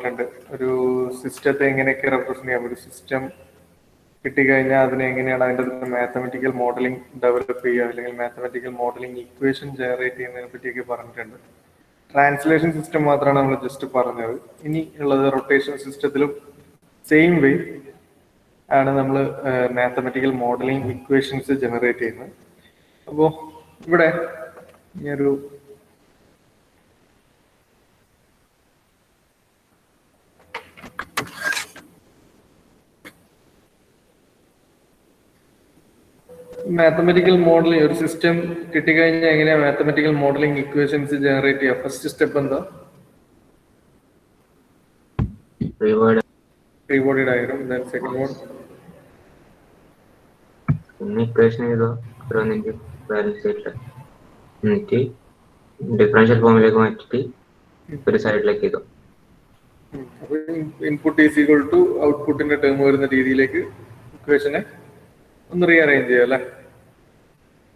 പറഞ്ഞിട്ടുണ്ട്. ഒരു സിസ്റ്റത്തെ എങ്ങനെയൊക്കെ റെപ്രസെന്റ് ചെയ്യാം, ഒരു സിസ്റ്റം കിട്ടിക്കഴിഞ്ഞാൽ അതിനെ എങ്ങനെയാണ് അതിൻ്റെ മാത്തമെറ്റിക്കൽ മോഡലിംഗ് ഡെവലപ്പ് ചെയ്യുക, അല്ലെങ്കിൽ മാത്തമെറ്റിക്കൽ മോഡലിംഗ് ഇക്വേഷൻ ജനറേറ്റ് ചെയ്യുന്നതിനെ പറ്റിയൊക്കെ പറഞ്ഞിട്ടുണ്ട്. ട്രാൻസ്ലേഷൻ സിസ്റ്റം മാത്രമാണ് നമ്മൾ ജസ്റ്റ് പറഞ്ഞത്. ഇനി ഉള്ളത് റൊട്ടേഷൻ സിസ്റ്റത്തിലും സെയിം വേ ആണ് നമ്മൾ മാത്തമെറ്റിക്കൽ മോഡലിംഗ് ഇക്വേഷൻസ് ജനറേറ്റ് ചെയ്യുന്നത്. അപ്പോൾ ഇവിടെ ഒരു മാത്തമെറ്റിക്കൽ മോഡലിംഗ്, ഒരു സിസ്റ്റം കിട്ടിക്കഴിഞ്ഞാൽ എങ്ങനെയാണ് മാത്തമെറ്റിക്കൽ മോഡലിംഗ് ഇക്വേഷൻസ് ജനറേറ്റ് ചെയ്യുക? ഫസ്റ്റ് സ്റ്റെപ്പ് എന്താ? Free body diagram. Then second one equation ചെയ്തോ ബാലൻസ് ചെയ്തിട്ട് എന്നിട്ട് ഡിഫറൻഷ്യൽ ഫോമിലേക്ക് മാറ്റിട്ട് ഒരു സൈഡിലേക്ക് ചെയ്തോ. അപ്പോൾ ഇൻപുട്ട് ഈസ് ഈക്വൽ ടു ഔട്ട്പുട്ടിന്റെ ടേം വരുന്ന രീതിയിലേക്ക് ഇക്വേഷനെ ഒന്ന് റീഅറേഞ്ച് ചെയ്യാം അല്ലേ?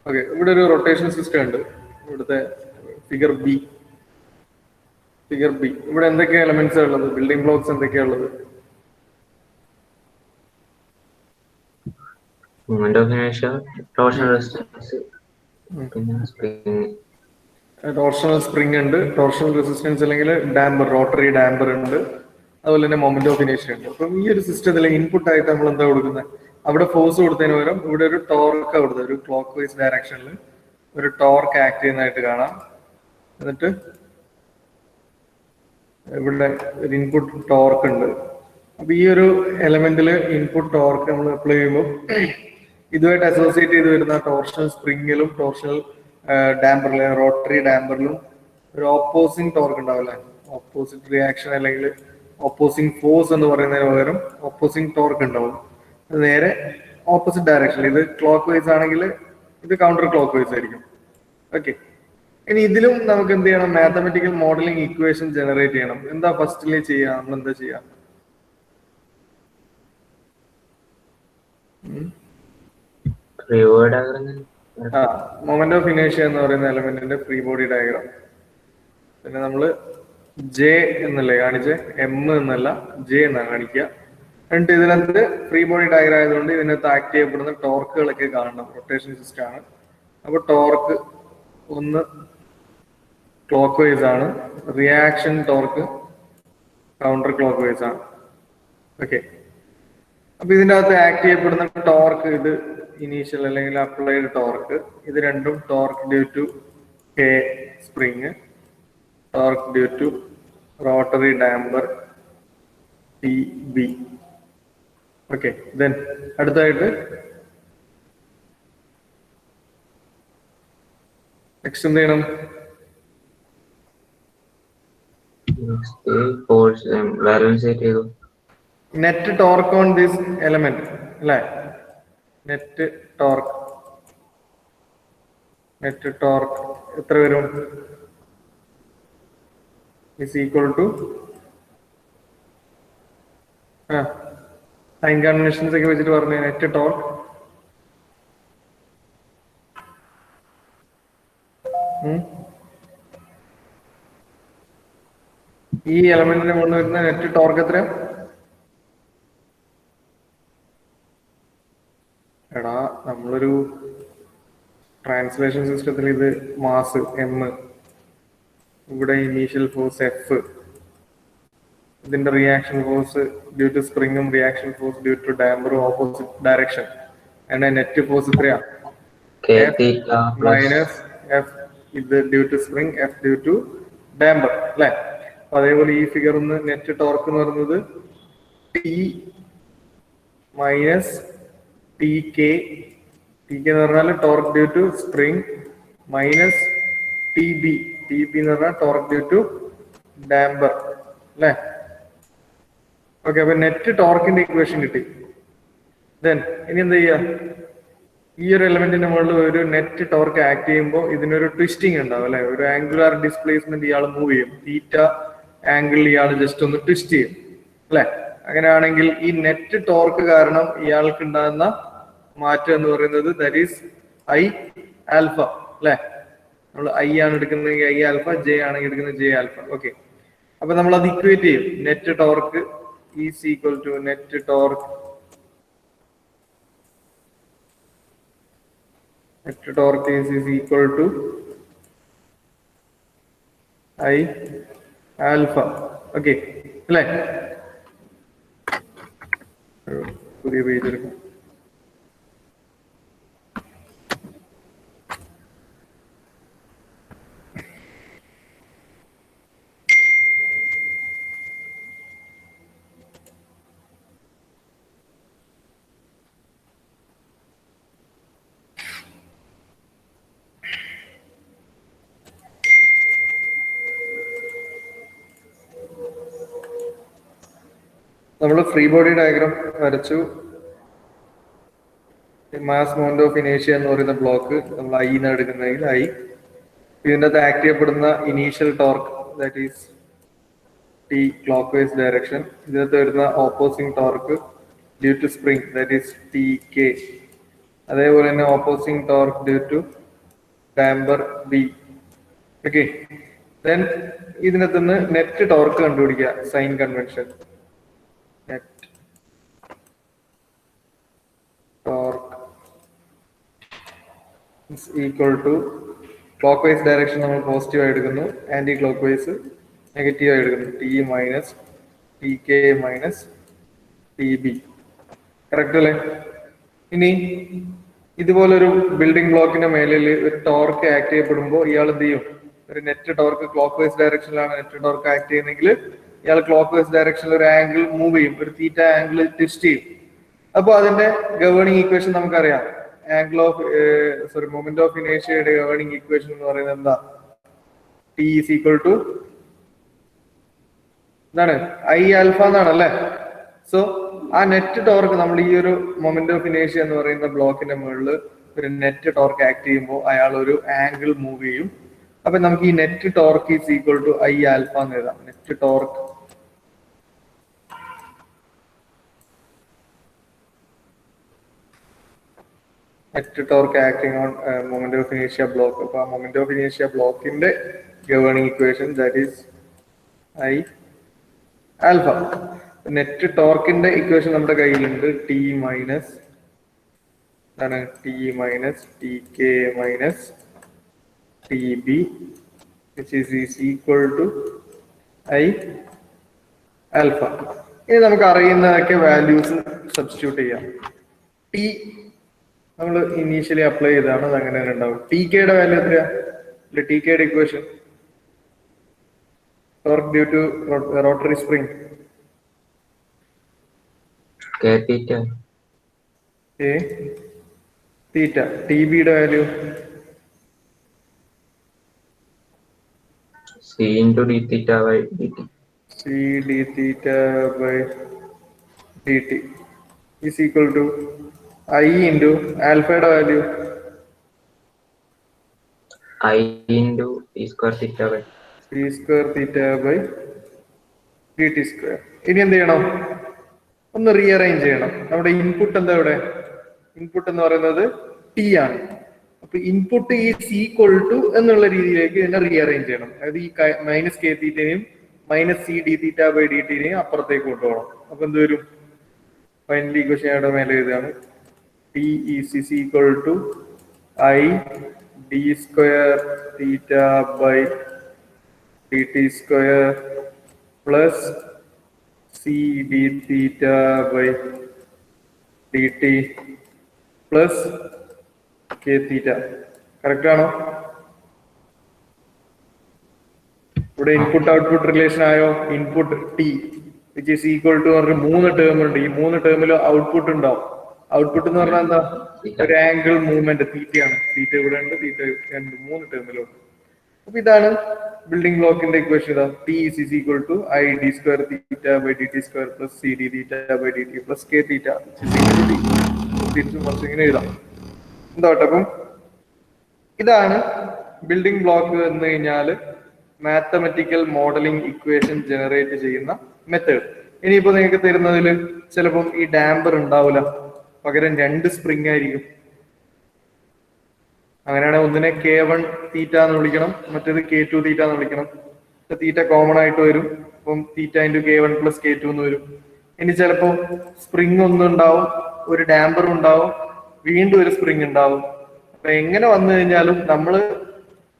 ഓക്കെ, ഇവിടെ ഒരു റൊട്ടേഷൻ സിസ്റ്റം ഉണ്ട്. ഇവിടുത്തെ ഫിഗർ ബി. ഇവിടെ എന്തൊക്കെയാ എലമെന്റ്സ് ഉള്ളത്? ബിൽഡിംഗ് ബ്ലോക്സ് എന്തൊക്കെയാ ഉള്ളത്? ടോർഷണൽ സ്പ്രിംഗ് ഉണ്ട്, ടോർഷണൽ റെസിസ്റ്റൻസ് അല്ലെങ്കിൽ ഡാമ്പർ, റോട്ടറി ഡാമ്പർ ഉണ്ട്, അതുപോലെ തന്നെ മൊമെന്റ് ഓഫ് ഇനേഷ്യ ഉണ്ട്. അപ്പം ഈ ഒരു സിസ്റ്റത്തിൽ ഇൻപുട്ട് ആയിട്ട് നമ്മൾ എന്താ കൊടുക്കുന്നത്? അവിടെ ഫോഴ്സ് കൊടുത്തതിന് പകരം ഇവിടെ ഒരു ടോർക്ക് കൊടുത്തത്, ഒരു ക്ലോക്ക് വൈസ് ഡയറക്ഷനിൽ ഒരു ടോർക്ക് ആക്ട് ചെയ്യുന്നതായിട്ട് കാണാം. എന്നിട്ട് ഇവിടെ ഒരു ഇൻപുട്ട് ടോർക്ക് ഉണ്ട്. അപ്പൊ ഈ ഒരു എലമെന്റിൽ ഇൻപുട്ട് ടോർക്ക് നമ്മൾ അപ്ലൈ ചെയ്യുമ്പോൾ ഇതുമായിട്ട് അസോസിയേറ്റ് ചെയ്ത് വരുന്ന ടോർഷണൽ സ്പ്രിങ്ങിലും ടോർഷണൽ ഡാമ്പറിലും റോട്ടറി ഡാമ്പറിലും ഒരു ഓപ്പോസിങ് ടോർക്ക് ഉണ്ടാവില്ല, ഓപ്പോസിറ്റ് റിയാക്ഷൻ അല്ലെങ്കിൽ ഓപ്പോസിങ് ഫോഴ്സ് എന്ന് പറയുന്നതിന് പകരം ഓപ്പോസിങ് ടോർക്ക് ഉണ്ടാവും. നേരെ ഓപ്പോസിറ്റ് ഡയറക്ഷനിൽ, ഇത് ക്ലോക്ക് വൈസ് ആണെങ്കിൽ ഇത് കൗണ്ടർ ക്ലോക്ക് വൈസ് ആയിരിക്കും. ഓക്കെ, ഇനി ഇതിലും നമുക്ക് എന്ത് ചെയ്യണം? മാത്തമെറ്റിക്കൽ മോഡലിംഗ് ഇക്വേഷൻ ജനറേറ്റ് ചെയ്യണം. എന്താ ഫസ്റ്റില് ചെയ്യാം? നമ്മൾ എന്താ ചെയ്യാം? മൊമെന്റ് ഓഫ് ഇനേഷ്യ എന്ന് പറയുന്ന എലമെന്റിന്റെ ഫ്രീ ബോഡി ഡയഗ്രാം. പിന്നെ നമ്മള് ജെ എന്നല്ലേ കാണിച്ച്, എം എന്നല്ല ജെ എന്നാണ് കാണിക്കുക. എന്നിട്ട് ഇതിനകത്ത് ഫ്രീ ബോഡി ഡയഗ്രാം ആയതുകൊണ്ട് ഇതിനകത്ത് ആക്ട് ചെയ്യപ്പെടുന്ന ടോർക്കുകളൊക്കെ കാണണം. റൊട്ടേഷൻ സിസ്റ്റം ആണ്. അപ്പൊ ടോർക്ക് ഒന്ന് ക്ലോക്ക് വൈസ് ആണ്, reaction torque counter clock vice ആണ്. ഓക്കെ, അപ്പൊ ഇതിൻ്റെ അകത്ത് ആക്ട് ചെയ്യപ്പെടുന്ന ടോർക്ക്, ഇത് ഇനീഷ്യൽ അല്ലെങ്കിൽ അപ്ലൈഡ് ടോർക്ക്, ഇത് രണ്ടും torque due to K spring, torque due to rotary damper T B. Okay, then അടുത്തായിട്ട് നെക്സ്റ്റ് എന്ത് ചെയ്യണം? Net torque on this element അല്ലേ? നെറ്റ് ടോർക്ക് എത്ര വരും? Is equal to sign conventions ഒക്കെ വെച്ചിട്ട് പറഞ്ഞു. നെറ്റ് ടോർക്ക് ഈ എലമെന്റിന് മുകളിൽ വരുന്ന നെറ്റ് ടോർക്ക് എത്രയാ? എടാ, നമ്മളൊരു ട്രാൻസ്ലേഷൻ സിസ്റ്റത്തിൽ ഇത് മാസ് എം, ഇവിടെ ഇനീഷ്യൽ ഫോഴ്സ് എഫ്, ഇതിന്റെ റിയാക്ഷൻ ഫോഴ്സ് ഡ്യൂ ടു സ്പ്രിങ്ങും റിയാക്ഷൻ ഫോഴ്സ് ഡ്യൂ ടു ഡാമ്പറും ഓപ്പോസിറ്റ് ഡയറക്ഷൻ. അതിന്റെ നെറ്റ് ഫോഴ്സ് എത്രയാ? മൈനസ് എഫ്, ഇത് due to spring, F due to damper അല്ലെ? അതേപോലെ ഈ ഫിഗർ ഒന്ന് നെറ്റ് ടോർക്ക് എന്ന് പറയുന്നത് ടി മൈനസ് ടി കെ എന്ന് പറഞ്ഞാൽ torque due to spring, minus T B എന്ന് പറഞ്ഞാൽ ടോർക്ക് ഡ്യൂ ടു ഡാമ്പർ അല്ലെ? ഓക്കെ, അപ്പൊ നെറ്റ് ടോർക്കിന്റെ ഇക്വേഷൻ കിട്ടി. ദെൻ ഇനി എന്താ ചെയ്യാ? ഈ ഒരു എലമെന്റിന്റെ മുകളിൽ ഒരു നെറ്റ് ടോർക്ക് ആക്ട് ചെയ്യുമ്പോൾ ഇതിനൊരു ട്വിസ്റ്റിംഗ് ഉണ്ടാവും അല്ലെ? ഒരു ആംഗുലാർ ഡിസ്പ്ലേസ്മെന്റ് ഇയാൾ മൂവ് ചെയ്യും, തീറ്റ ആംഗിളിൽ ഇയാൾ ജസ്റ്റ് ഒന്ന് ട്വിസ്റ്റ് ചെയ്യും അല്ലെ? അങ്ങനെയാണെങ്കിൽ ഈ നെറ്റ് ടോർക്ക് കാരണം ഇയാൾക്ക് ഉണ്ടാകുന്ന മാറ്റം എന്ന് പറയുന്നത് ദാറ്റ് ഈസ് ഐ ആൽഫ അല്ലെ? നമ്മൾ ഐ ആണ് എടുക്കുന്നതെങ്കിൽ ഐ ആൽഫ, ജെ ആണെങ്കിൽ എടുക്കുന്നത് ജെ ആൽഫ. ഓക്കെ, അപ്പൊ നമ്മൾ അത് ഇക്വേറ്റ് ചെയ്യും. Net torque is equal to net torque is equal to I alpha. Okay അല്ലേ? പുതിയ പേജ് എടുക്കാം. നമ്മൾ ഫ്രീ ബോഡി ഡയഗ്രാം വരച്ചു. മാസ് മൊമെന്റ് ഓഫ് ഇനേഷ്യ എന്ന് പറയുന്ന ബ്ലോക്ക് നമ്മൾ ഐ എന്ന് എടുക്കുന്നെങ്കിൽ ഐ, ഇതിൻ്റെ അകത്ത് ആക്ട് ചെയ്യപ്പെടുന്ന initial torque that is T clockwise direction. ഇതിനകത്ത് വരുന്ന opposing torque due to spring that is T K. അതേപോലെ തന്നെ opposing torque due to damper B. Okay, then ഇതിനകത്ത് നിന്ന് നെറ്റ് ടോർക്ക് കണ്ടുപിടിക്കുക. Sign convention net torque is equal to clockwise direction നമ്മൾ positive ആയി എടുക്കുന്നു, ആന്റി ക്ലോക്ക് വൈസ് നെഗറ്റീവ് ആയി എടുക്കുന്നു. T minus T K minus T B. Correct അല്ലേ? ഇനി ഇതുപോലൊരു ബിൽഡിംഗ് ബ്ലോക്കിന്റെ മേലിൽ ഒരു ടോർക്ക് ആക്ട് ചെയ്യപ്പെടുമ്പോൾ ഇയാൾ എന്ത് ചെയ്യും? ഒരു നെറ്റ് ടോർക്ക് ക്ലോക്ക് വൈസ് ഡയറക്ഷനിലാണ് നെറ്റ് ടോർക്ക് ആക്ട് ചെയ്യുന്നെങ്കിൽ ഇയാൾ ക്ലോക്ക് വൈസ് ഡയറക്ഷനിൽ ഒരു ആംഗിൾ മൂവ് ചെയ്യും, ഒരു തീറ്റ ആംഗിൾ ട്വിസ്റ്റ് ചെയ്യും. അപ്പൊ അതിന്റെ ഗവേണിംഗ് ഇക്വേഷൻ നമുക്കറിയാം. ആംഗിൾ ഓഫ് മൊമെന്റ് ഓഫ് ഇനേഷ്യയുടെ ഗവേണിംഗ് ഇക്വേഷൻ എന്ന് പറയുന്നത് എന്താ? ടി ഈസ് ഈക്വൽ ടു എന്താണ്? ഐ ആൽഫ എന്നാണ് അല്ലേ? സോ ആ നെറ്റ് ടോർക്ക് നമ്മൾ ഈ ഒരു മൊമെന്റ് ഓഫ് ഇനേഷ്യ എന്ന് പറയുന്ന ബ്ലോക്കിന്റെ മുകളിൽ ഒരു നെറ്റ് ടോർക്ക് ആക്ട് ചെയ്യുമ്പോൾ അയാൾ ഒരു ആംഗിൾ മൂവ് ചെയ്യും. അപ്പൊ നമുക്ക് ഈ net torque is equal to I alpha എന്ന് എഴുതാം. Net torque acting on moment of ഇനേഷ്യ ബ്ലോക്ക്. അപ്പൊ ആ മൊമെന്റ് ഓഫ് ഇനേഷ്യ ബ്ലോക്കിന്റെ governing equation that is I alpha. Net ടോർക്കിന്റെ ഇക്വേഷൻ നമ്മുടെ കയ്യിലുണ്ട്. ടി മൈനസ് എന്താണ്? T minus T K minus T B which is equal to I alpha. ഇനി നമുക്ക് അറിയുന്നതൊക്കെ വാല്യൂസ് സബ്സ്റ്റിറ്റ്യൂട്ട് ചെയ്യാം. ടി നമ്മൾ ഇനീഷ്യലി അപ്ലൈ ചെയ്താണ്, അത് അങ്ങനെ തന്നെ ഉണ്ടാവും. ടി കെയുടെ വാല്യൂ എത്രയാ? ടി കെയുടെ equation torque due to rotary spring theta. T ബിയുടെ value C into D theta by D T. C D theta by D T is equal to I into ആൽഫയുടെ value I into T square theta by T square theta by D T square. ഇനി എന്ത് ചെയ്യണം? ഒന്ന് rearrange ചെയ്യണം. നമ്മുടെ input എന്താ ഇവിടെ? Input എന്ന് പറയുന്നത് ടി ആണ്. അപ്പൊ ഇൻപുട്ട് ഈസ് ഈക്വൽ ടു എന്നുള്ള രീതിയിലേക്ക് ഇതിനെ റീഅറേഞ്ച് ചെയ്യണം. അതായത് ഈ മൈനസ് കെ തീറ്റയും minus C D theta by D ടിനെയും അപ്പുറത്തേക്ക് കൊണ്ടുപോകണം. അപ്പൊ എന്ത് വരും? ഫൈനലി ഇക്വേഷൻ അവിടെ മേലെ എഴുതുകയാണ്. T is equal to I D square theta by D T square plus C D theta by D T plus K theta. Correct ആണോ? ഇവിടെ ഇൻപുട്ട് ഔട്ട്പുട്ട് റിലേഷൻ ആയോ? Input T which is equal to പറഞ്ഞ 3 term ഉണ്ട്. ഈ 3 ടേമിലും output ഉണ്ടാവും. Output എന്ന് പറഞ്ഞാൽ എന്താ? ഒരു ആംഗിൾ മൂവ്മെന്റ് തീറ്റയാണ്. തീറ്റ ഇവിടെ ഉണ്ട്, തീറ്റ 3 ടേമിലും. അപ്പൊ ഇതാണ് ബിൽഡിംഗ് ബ്ലോക്കിന്റെ ഇക്വേഷൻ. ഇതാ T is equal to I D square theta by D T square plus C D theta by D T plus K theta. തിരിച്ചു മറിച്ച് ഇങ്ങനെ എഴുതാം. എന്താട്ടെ? അപ്പം ഇതാണ് ബിൽഡിംഗ് ബ്ലോക്ക് എന്ന് കഴിഞ്ഞാൽ മാത്തമെറ്റിക്കൽ മോഡലിംഗ് ഇക്വേഷൻ ജനറേറ്റ് ചെയ്യുന്ന മെത്തേഡ്. ഇനിയിപ്പോ നിങ്ങൾക്ക് തരുന്നതിൽ ചിലപ്പം ഈ ഡാമ്പർ ഉണ്ടാവില്ല, പകരം 2 സ്പ്രിംഗ് ആയിരിക്കും. അങ്ങനെയാണെങ്കിൽ ഒന്നിനെ K1 തീറ്റ എന്ന് വിളിക്കണം, മറ്റേത് K2 തീറ്റ എന്ന് വിളിക്കണം. തീറ്റ കോമൺ ആയിട്ട് വരും. അപ്പം theta into K1 plus K2 എന്ന് വരും. ഇനി ചിലപ്പോൾ സ്പ്രിങ് ഒന്നും ഉണ്ടാവും, ഒരു ഡാമ്പർ ഉണ്ടാവും, വീണ്ടും ഒരു സ്പ്രിങ് ഉണ്ടാവും. അപ്പൊ എങ്ങനെ വന്നു കഴിഞ്ഞാലും നമ്മൾ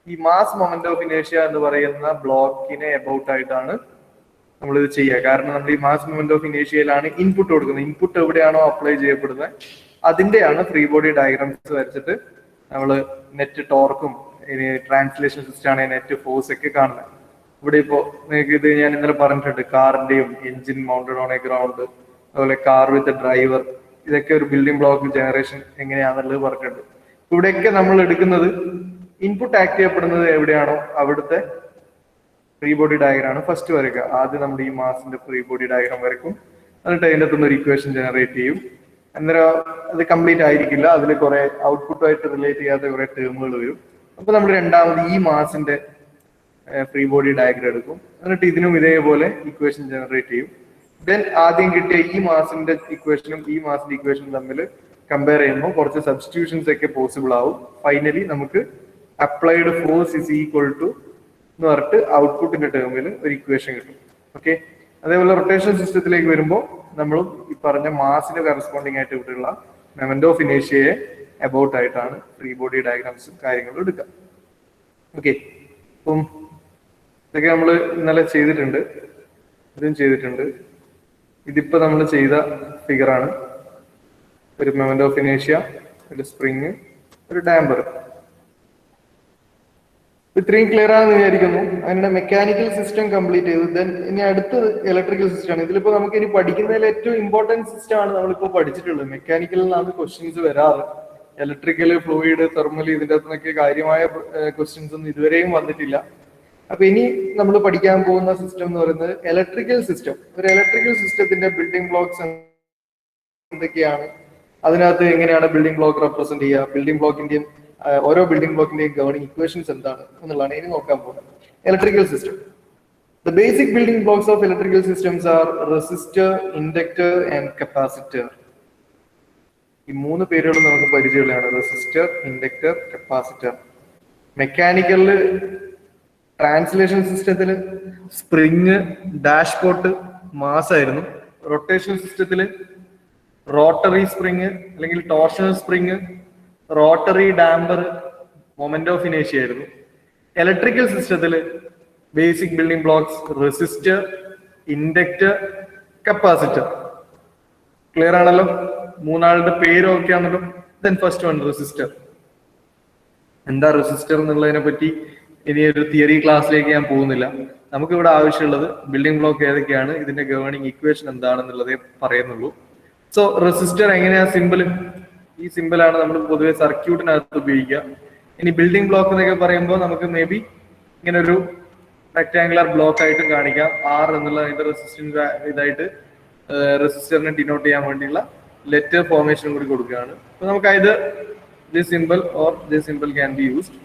ഈ മാസ് മൊമെന്റ് ഓഫ് ഇനേഷ്യ എന്ന് പറയുന്ന ബ്ലോക്കിനെ എബൌട്ട് ആയിട്ടാണ് നമ്മൾ ഇത് ചെയ്യുക. കാരണം നമ്മൾ ഈ മാസ് മൊമെന്റ് ഓഫ് ഇനേഷ്യയിലാണ് ഇൻപുട്ട് കൊടുക്കുന്നത്. ഇൻപുട്ട് എവിടെയാണോ അപ്ലൈ ചെയ്യപ്പെടുന്നത് അതിന്റെയാണ് ഫ്രീ ബോഡി ഡയഗ്രാംസ് വരച്ചിട്ട് നമ്മൾ നെറ്റ് ടോർക്കും ഇനി ട്രാൻസ്ലേഷൻ സിസ്റ്റം ആണെങ്കിൽ നെറ്റ് ഫോഴ്സ് ഒക്കെ കാണുന്നത്. ഇവിടെ ഇപ്പോ നിങ്ങൾക്ക് ഇത് ഞാൻ ഇന്നലെ പറഞ്ഞിട്ടുണ്ട്, കാറിന്റെയും engine mounted on a ground, അതുപോലെ കാർ വിത്ത് ഡ്രൈവർ, ഇതൊക്കെ ഒരു ബിൽഡിംഗ് ബ്ലോക്ക് ജനറേഷൻ എങ്ങനെയാണെന്നുള്ളത് പറഞ്ഞിട്ടുണ്ട്. ഇവിടെയൊക്കെ നമ്മൾ എടുക്കുന്നത് ഇൻപുട്ട് ആക്ട് ചെയ്യപ്പെടുന്നത് എവിടെയാണോ അവിടുത്തെ ഫ്രീ ബോഡി ഡയഗ്രാം ഫസ്റ്റ് വരയ്ക്കുക. ആദ്യം നമ്മൾ ഈ മാസിന്റെ ഫ്രീ ബോഡി ഡയഗ്രാം വരയ്ക്കും, എന്നിട്ട് അതിൻ്റെ അകത്തുനിന്ന് ഒരു ഇക്വേഷൻ ജനറേറ്റ് ചെയ്യും. അന്നേരം അത് കംപ്ലീറ്റ് ആയിരിക്കില്ല, അതിൽ കുറെ ഔട്ട്പുട്ടുമായിട്ട് റിലേറ്റ് ചെയ്യാത്ത കുറെ ടേമുകൾ വരും. അപ്പൊ നമ്മൾ രണ്ടാമത് ഈ മാസിന്റെ ഫ്രീ ബോഡി ഡയഗ്രാം എടുക്കും, എന്നിട്ട് ഇതിനും ഇതേപോലെ ഇക്വേഷൻ ജനറേറ്റ് ചെയ്യും. ദെൻ ആദ്യം കിട്ടിയ ഈ മാസിന്റെ ഇക്വേഷനും ഈ മാസിന്റെ ഇക്വേഷനും തമ്മിൽ കമ്പയർ ചെയ്യുമ്പോൾ കുറച്ച് സബ്സ്റ്റിറ്റ്യൂഷൻസ് ഒക്കെ പോസിബിൾ ആവും. ഫൈനലി നമുക്ക് applied force is equal to എന്ന് പറഞ്ഞിട്ട് ഔട്ട്പുട്ടിന്റെ ടേമിൽ ഒരു ഇക്വേഷൻ കിട്ടും. ഓക്കെ, അതേപോലെ റൊട്ടേഷൻ സിസ്റ്റത്തിലേക്ക് വരുമ്പോൾ നമ്മളും ഈ പറഞ്ഞ മാസിന് കറസ്പോണ്ടിങ് ആയിട്ട് ഇവിടെയുള്ള മൊമെന്റ് ഓഫ് ഇനേഷ്യയെ അബൌട്ട് ആയിട്ടാണ് ഫ്രീ ബോഡി ഡയഗ്രാംസും കാര്യങ്ങളും എടുക്കുക. ഓക്കെ, അപ്പം ഇതൊക്കെ നമ്മൾ ഇന്നലെ ചെയ്തിട്ടുണ്ട്, ഇതും ചെയ്തിട്ടുണ്ട്. ഇതിപ്പോ നമ്മൾ ചെയ്ത ഫിഗറാണ്. ഒരു മൊമെന്റ് ഓഫ് ഇനേഷ്യ, ഒരു സ്പ്രിങ്, ഒരു ഡാമ്പർ. ഇത്രയും ക്ലിയർ ആണെന്ന് വിചാരിക്കുന്നു. അതിന്റെ മെക്കാനിക്കൽ സിസ്റ്റം കംപ്ലീറ്റ് ചെയ്തു. ദെൻ ഇനി അടുത്തത് ഇലക്ട്രിക്കൽ സിസ്റ്റം ആണ്. ഇതിലിപ്പോ നമുക്ക് ഇനി പഠിക്കുന്നതിൽ ഏറ്റവും ഇമ്പോർട്ടൻറ്റ് സിസ്റ്റം ആണ് നമ്മളിപ്പോ പഠിച്ചിട്ടുള്ളത്. മെക്കാനിക്കലിനാണ് ക്വസ്റ്റ്യൻസ് വരാറ്. ഇലക്ട്രിക്കല്, ഫ്ലൂയിഡ്, തെർമൽ, ഇതിന്റെ അകത്തുനിന്നൊക്കെ കാര്യമായ ക്വസ്റ്റ്യൻസ് ഒന്നും ഇതുവരെയും വന്നിട്ടില്ല. അപ്പൊ ഇനി നമ്മൾ പഠിക്കാൻ പോകുന്ന സിസ്റ്റം എന്ന് പറയുന്നത് ഇലക്ട്രിക്കൽ സിസ്റ്റം. ഒരു ഇലക്ട്രിക്കൽ സിസ്റ്റത്തിന്റെ ബിൽഡിംഗ് ബ്ലോക്സ് എന്തൊക്കെയാണ്, അതിനകത്ത് എങ്ങനെയാണ് ബിൽഡിംഗ് ബ്ലോക്ക് റെപ്രസെന്റ് ചെയ്യുക, ബിൽഡിംഗ് ബ്ലോക്കിന്റെയും ഓരോ ബിൽഡിംഗ് ബ്ലോക്കിന്റെയും ഗവേണിംഗ് ഇക്വേഷൻസ് എന്താണ് എന്നുള്ളതാണ് ഇനി നോക്കാൻ പോകുന്നത്. Electrical system. The basic building blocks of electrical systems are resistor, inductor and capacitor. ഈ മൂന്ന് പേരുകൾ നമുക്ക് പരിചയമുള്ളതാണ്. Resistor, inductor, capacitor. മെക്കാനിക്കലില് ട്രാൻസ്ലേഷൻ സിസ്റ്റത്തില് സ്പ്രിങ്, ഡാഷ്പോട്ട്, മാസ് ആയിരുന്നു. റൊട്ടേഷൻ സിസ്റ്റത്തില് റോട്ടറി സ്പ്രിങ് അല്ലെങ്കിൽ torsional spring, rotary damper, moment of ഇനേഷ്യ ആയിരുന്നു. ഇലക്ട്രിക്കൽ സിസ്റ്റത്തില് basic building blocks resistor, inductor, capacitor. Clear ആണല്ലോ? മൂന്നാളുടെ പേരും ഒക്കെ ആണല്ലോ. Then first one resistor. എന്താ റെസിസ്റ്റർ എന്നുള്ളതിനെ പറ്റി ഇനി ഒരു തിയറി ക്ലാസ്സിലേക്ക് ഞാൻ പോകുന്നില്ല. നമുക്ക് ഇവിടെ ആവശ്യമുള്ളത് ബിൽഡിംഗ് ബ്ലോക്ക് ഏതൊക്കെയാണ്, ഇതിന്റെ ഗവേണിംഗ് ഇക്വേഷൻ എന്താണെന്നുള്ളതേ പറയുന്നുള്ളൂ. സോ റെസിസ്റ്റർ എങ്ങനെയാ സിമ്പിൾ? ഈ സിമ്പിളാണ് നമ്മൾ പൊതുവെ സർക്യൂട്ടിനകത്ത് ഉപയോഗിക്കുക. ഇനി ബിൽഡിംഗ് ബ്ലോക്ക് എന്നൊക്കെ പറയുമ്പോൾ നമുക്ക് മേ ബി ഇങ്ങനെ ഒരു റെക്ടാങ്കുലർ ബ്ലോക്ക് ആയിട്ട് കാണിക്കാം. ആർ എന്നുള്ള അതിന്റെ റെസിസ്റ്റൻസ് ഇതായിട്ട് റെസിസ്റ്ററിനെ ഡിനോട്ട് ചെയ്യാൻ വേണ്ടിയുള്ള ലെറ്റർ ഫോർമേഷൻ കൂടി കൊടുക്കുകയാണ്. അപ്പൊ നമുക്ക് ഇത് this simple or this simple can be used.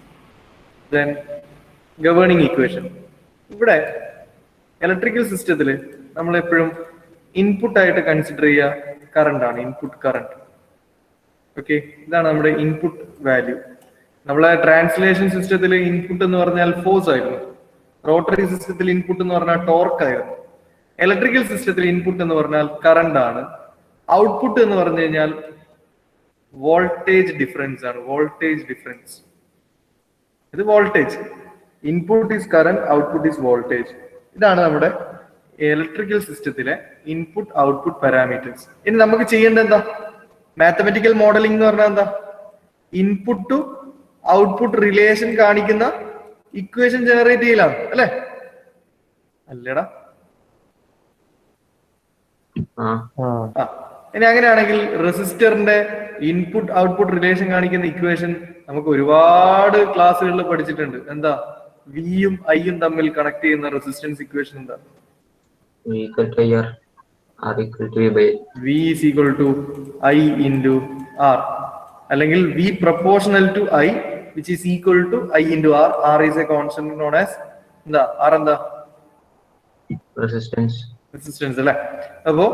Then governing equation. ഇവിടെ ഇലക്ട്രിക്കൽ സിസ്റ്റത്തിൽ നമ്മൾ എപ്പോഴും ഇൻപുട്ട് ആയിട്ട് കൺസിഡർ ചെയ്യുക കറണ്ട് ആണ്, ഇൻപുട്ട് കറണ്ട്. ഓക്കെ, ഇതാണ് നമ്മുടെ ഇൻപുട്ട് വാല്യൂ. നമ്മളെ ട്രാൻസ്ലേഷൻ സിസ്റ്റത്തിൽ ഇൻപുട്ട് എന്ന് പറഞ്ഞാൽ ഫോഴ്സ് ആയിരുന്നു. റോട്ടറി സിസ്റ്റത്തിൽ ഇൻപുട്ട് എന്ന് പറഞ്ഞാൽ ടോർക്ക് ആയിരുന്നു. ഇലക്ട്രിക്കൽ സിസ്റ്റത്തിൽ ഇൻപുട്ട് എന്ന് പറഞ്ഞാൽ കറണ്ട് ആണ്. ഔട്ട്പുട്ട് എന്ന് പറഞ്ഞു കഴിഞ്ഞാൽ വോൾട്ടേജ് ഡിഫറൻസ് ആണ്. വോൾട്ടേജ് ഡിഫറൻസ്, ഇത് voltage. Input is current, output is voltage. ഇതാണ് നമ്മുടെ ഇലക്ട്രിക്കൽ സിസ്റ്റത്തിലെ ഇൻപുട്ട് ഔട്ട്പുട്ട് പാരാമീറ്റേഴ്സ്. ഇനി നമുക്ക് ചെയ്യേണ്ടത് എന്താ? മാത്തമെറ്റിക്കൽ മോഡലിംഗ് എന്ന് പറഞ്ഞാൽ എന്താ? ഇൻപുട്ട് ടു ഔട്ട്പുട്ട് റിലേഷൻ കാണിക്കുന്ന ഇക്വേഷൻ ജനറേറ്റ് ചെയ്യലാണ്, അല്ലെ? അല്ലേടാ? ഇനി അങ്ങനെയാണെങ്കിൽ റെസിസ്റ്ററിന്റെ ഇൻപുട്ട് ഔട്ട്പുട്ട് റിലേഷൻ കാണിക്കുന്ന ഇക്വേഷൻ നമുക്ക് ഒരുപാട് ക്ലാസ്സുകളിൽ പഠിച്ചിട്ടുണ്ട്. എന്താ? വിയും ഐയും തമ്മിൽ കണക്ട് ചെയ്യുന്ന റെസിസ്റ്റൻസ് ഇക്വേഷൻ എന്താ? V is equal to I into R, അല്ലെങ്കിൽ V proportional to I which is equal to I into R. R is a constant known as എന്താ? R എന്താ? റെസിസ്റ്റൻസ് അല്ലെ? അപ്പോ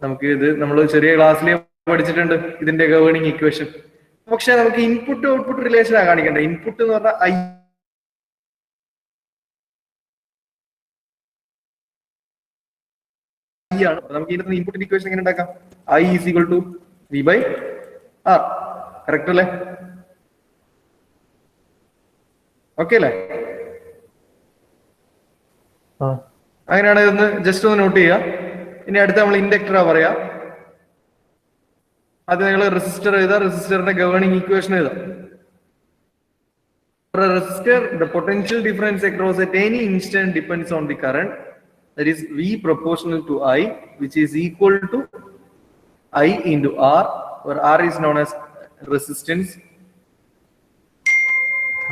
നമുക്ക് ഇത് നമ്മൾ ചെറിയ ക്ലാസ്സിൽ പഠിച്ചിട്ടുണ്ട് ഇതിന്റെ ഗവേണിംഗ് ഇക്വേഷൻ. പക്ഷെ നമുക്ക് ഇൻപുട്ട് ഔട്ട്പുട്ട് റിലേഷനാണ് കാണിക്കേണ്ടത്. ഇൻപുട്ട് എന്ന് പറഞ്ഞാൽ ഐ ആണ്. നമുക്ക് ഇതിനകത്ത് ഇൻപുട്ടിന്റെ ഇക്വേഷൻ എങ്ങനെ ഉണ്ടാക്കാം? I is equal to V by R. Correct അല്ലേ? ഓക്കെ അല്ലേ? അങ്ങനെയാണ് ഇതൊന്ന് ജസ്റ്റ് ഒന്ന് നോട്ട് ചെയ്യുക. ഇനി അടുത്ത നമ്മൾ ഇൻഡക്ടറാ പറയാ. അത് നിങ്ങൾ റെസിസ്റ്റർ എഴുതാ, റെസിസ്റ്ററിന്റെ ഗവേണിംഗ് ഇക്വേഷൻ എഴുതാം. For a resistor, the potential difference across at any instant depends on the current, that is V proportional to I, which is equal to I into R, where R is known as resistance.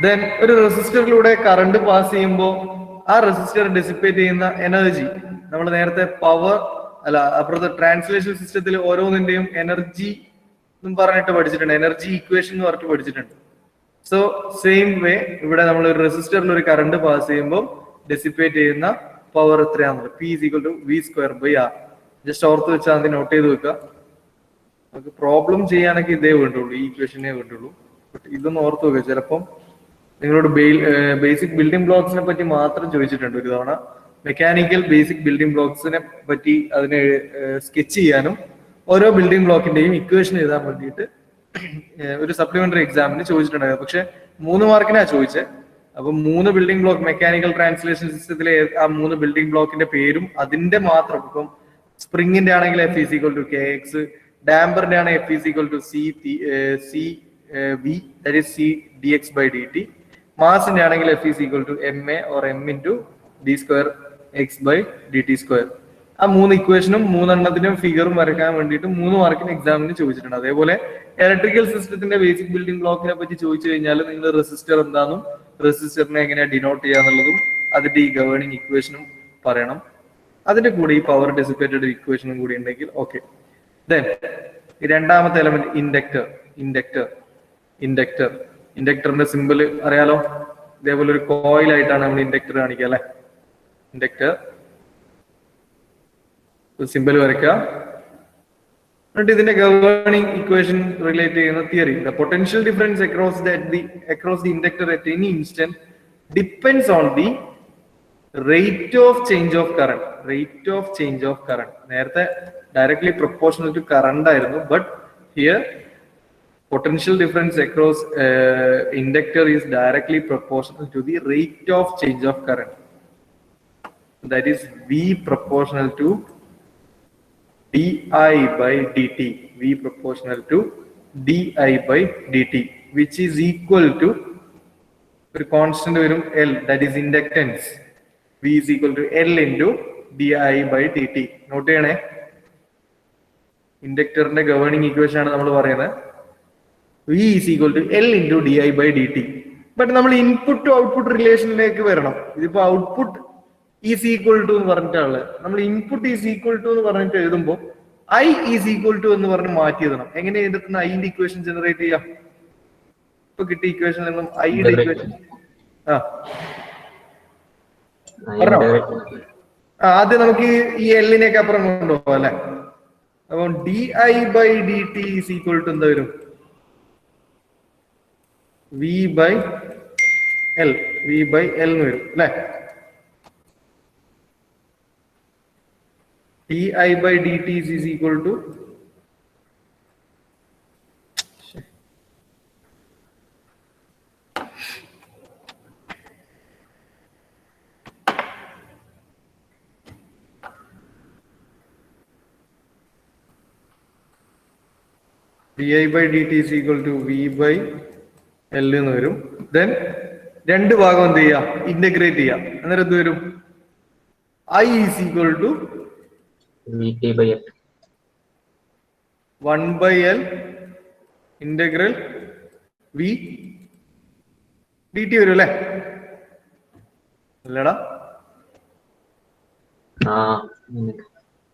Then ഒരു റെസിസ്റ്ററിലൂടെ current pass ചെയ്യുമ്പോൾ ആ resistor dissipate ചെയ്യുന്ന energy നമ്മൾ നേരത്തെ power അല്ല അപ്പുറത്തെ translation സിസ്റ്റത്തിൽ ഓരോന്നിന്റെയും എനർജി എന്ന് പറഞ്ഞിട്ട് പഠിച്ചിട്ടുണ്ട്, എനർജി ഇക്വേഷൻ എന്ന് പറഞ്ഞിട്ട് പഠിച്ചിട്ടുണ്ട്. സോ സെയിം വേ ഇവിടെ നമ്മൾ റെസിസ്റ്ററിൽ ഒരു കറണ്ട് പാസ് ചെയ്യുമ്പോൾ ഡെസിപ്പേറ്റ് ചെയ്യുന്ന പവർ എത്രയാണെന്നുള്ളത് P is equal to V square by R. Just ഓർത്ത് വെച്ചാൽ അത് നോട്ട് ചെയ്ത് വെക്കുക. നമുക്ക് പ്രോബ്ലം ചെയ്യാനൊക്കെ ഇതേ വേണ്ടുള്ളൂ, ഈ ഇക്വേഷനേ വേണ്ടുള്ളൂ. ബട്ട് ഇതൊന്ന് ഓർത്ത് വെക്കുക. ചിലപ്പം നിങ്ങളോട് ബേസിക് ബിൽഡിംഗ് ബ്ലോക്സിനെ പറ്റി മാത്രം ചോദിച്ചിട്ടുണ്ട് ഒരു തവണ. മെക്കാനിക്കൽ ബേസിക് ബിൽഡിംഗ് ബ്ലോക്സിനെ പറ്റി അതിനെ സ്കെച്ച് ചെയ്യാനും ഓരോ ബിൽഡിംഗ് ബ്ലോക്കിന്റെയും ഇക്വേഷൻ എഴുതാൻ വേണ്ടിയിട്ട് ഒരു സപ്ലിമെന്ററി എക്സാമിന് ചോദിച്ചിട്ടുണ്ടായിരുന്നു. പക്ഷെ 3 മാർക്കിനാ ചോദിച്ചത്. അപ്പൊ 3 ബിൽഡിംഗ് ബ്ലോക്ക് മെക്കാനിക്കൽ ട്രാൻസ്ലേഷൻ സിസ്റ്റത്തിലെ ആ 3 ബിൽഡിംഗ് ബ്ലോക്കിന്റെ പേരും അതിന്റെ മാത്രം, ഇപ്പം സ്പ്രിങ്ങിന്റെ ആണെങ്കിൽ F is equal to KX, ഡാമ്പറിന്റെ ആണെങ്കിൽ F is equal to C V, that is C dx by dt, മാസിന്റെ ആണെങ്കിൽ F is equal to ma or m into d square x by dt square. ആ 3 ഇക്വേഷനും 3 എണ്ണത്തിനും ഫിഗറും വരയ്ക്കാൻ വേണ്ടിയിട്ട് 3 മാർക്കിന് എക്സാമിന് ചോദിച്ചിട്ടുണ്ട്. അതേപോലെ ഇലക്ട്രിക്കൽ സിസ്റ്റത്തിന്റെ ബേസിക് ബിൽഡിംഗ് ബ്ലോക്കിനെ പറ്റി ചോദിച്ചു കഴിഞ്ഞാൽ നിങ്ങൾ റെസിസ്റ്റർ എന്താണെന്നും റെസിസ്റ്ററിനെ എങ്ങനെയാ ഡിനോട്ട് ചെയ്യാന്നുള്ളതും അതിന്റെ ഈ ഗവേണിംഗ് ഇക്വേഷനും പറയണം. അതിന്റെ കൂടെ ഈ പവർ ഡെസിപ്പേറ്റഡ് ഇക്വേഷനും കൂടി ഉണ്ടെങ്കിൽ ഓക്കെ. ദെൻ രണ്ടാമത്തെ എലമെന്റ് ഇൻഡക്ടറിന്റെ സിമ്പിൾ അറിയാലോ. ഇതേപോലെ ഒരു കോയിൽ ആയിട്ടാണ് നമ്മൾ ഇൻഡക്ടർ കാണിക്കുക അല്ലെ. ഇൻഡക്ടർ സിമ്പിൾ വരയ്ക്കുക. എന്നിട്ട് ഇതിന്റെ ഗവേണിംഗ് ഇക്വേഷൻ റിലേറ്റ് ചെയ്യുന്ന theory, the potential difference across the inductor at any instant depends on the rate of change of current. Rate of change of current നേരത്തെ ഡയറക്ട്ലി പ്രൊപ്പോർഷണൽ ടു കറണ്ട് ആയിരുന്നു. But here potential difference across inductor is directly proportional to the rate of change of current, that is V proportional to di by dt, V proportional to di by dt, which is equal to a constant varum L, that is inductance. V is equal to L into di by dt. Note ചെയ്യണേ, ഇൻഡക്ടറിന്റെ governing equation ആണ് നമ്മൾ പറയുന്നത്. V is equal to L into di by dt. But നമ്മൾ input to output റിലേഷനിലേക്ക് വരണം. ഇതിപ്പോ output is equal to എന്ന് പറഞ്ഞിട്ടാണ് നമ്മൾ ഇൻപുട്ട് ഈസ് ഈക്വൽ ടു എന്ന് പറഞ്ഞിട്ട് എഴുതുമ്പോൾ I ഈസ് ഈക്വൽ ടു എന്ന് പറഞ്ഞ് മാറ്റി എഴുതണം. എങ്ങനെ എഴുതുന്ന ഐന്റെ ഇക്വേഷൻ ജനറേറ്റ് ചെയ്യാം? ഇപ്പൊ കിട്ടിയ ഇക്വേഷൻ നിന്നും ഐയുടെ ഇക്വേഷൻ ആദ്യം നമുക്ക് ഈ എല്ലിനേക്ക് അപ്പുറം കൊണ്ടുപോകാം അല്ലെ. അപ്പൊ di by dt is equal to എന്താ വരും? V by L എന്ന് വരും അല്ലെ. di by dt is equal to di by dt is equal to V by L എന്ന് വരും. ദെൻ രണ്ട് ഭാഗം എന്ത് ചെയ്യാം? ഇന്റഗ്രേറ്റ് ചെയ്യാം. അന്നേരം എന്ത് വരും? I is equal to VT by L. 1 by L integral V dt വരും അല്ലേ? അല്ലടാ?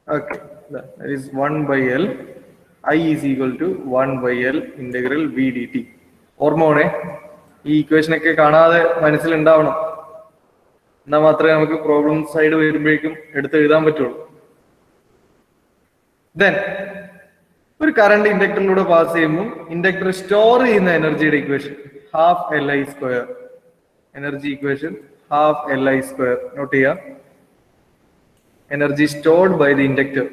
Okay, that is 1 by L. I is equal to 1 by L integral V dt. ഓർമ്മ വേണേ, ഈ ഇക്വേഷനൊക്കെ കാണാതെ മനസ്സിലുണ്ടാവണം. എന്നാൽ മാത്രമേ നമുക്ക് പ്രോബ്ലം സൈഡ് വരുമ്പോഴേക്കും എടുത്ത് എഴുതാൻ പറ്റുള്ളൂ. ദെൻ ഒരു കറണ്ട് ഇൻഡക്ടറിലൂടെ പാസ് ചെയ്യുമ്പോൾ ഇൻഡക്ടർ സ്റ്റോർ ചെയ്യുന്ന എനർജിയുടെ equation half Li square. Energy equation half Li square note ചെയ്യാം. energy stored by the inductor.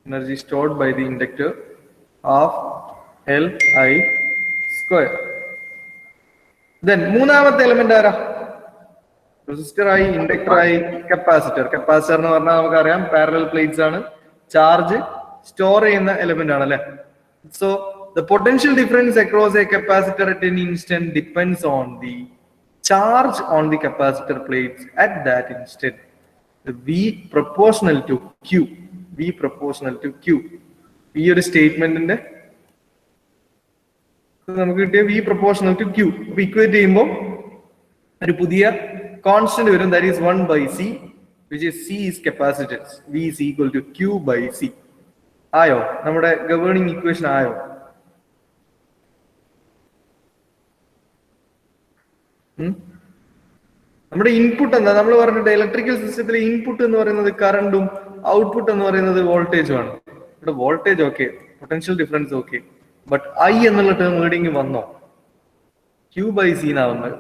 Energy stored by the inductor of Li square. Then മൂന്നാമത്തെ എലമെന്റ് ആരാ? റെസിസ്റ്റർ ആയി, inductor ആയി, capacitor. Capacitor എന്ന് പറഞ്ഞാൽ നമുക്കറിയാം പാരലൽ പ്ലേറ്റ്സ് ആണ്, charge store ചെയ്യുന്ന എലമെന്റ് ആണ് അല്ലെ. So the potential difference across a capacitor at any instant depends on the charge on the capacitor plates at that instant. The V proportional to Q. V proportional to Q. ഈ ഒരു സ്റ്റേറ്റ്മെന്റിന്റെ നമുക്ക് കിട്ടിയ V proportional to Q. അപ്പൊ equate ചെയ്യുമ്പോൾ ഒരു പുതിയ constant വരും, that is 1 by C, which is C is capacitance. V is equal to Q by C. ആയോ? നമ്മുടെ ഗവേണിംഗ് ഇക്വേഷൻ ആയോ? നമ്മുടെ ഇൻപുട്ട് എന്താ? നമ്മൾ പറഞ്ഞിട്ട് ഇലക്ട്രിക്കൽ സിസ്റ്റത്തിലെ ഇൻപുട്ട് എന്ന് പറയുന്നത് കറണ്ടും ഔട്ട്പുട്ട് എന്ന് പറയുന്നത് വോൾട്ടേജും ആണ്. ഇവിടെ voltage okay, potential difference okay, but I എന്നുള്ള ടേം റീഡിങ് വന്നോ? Q by C എന്നാവുന്നത്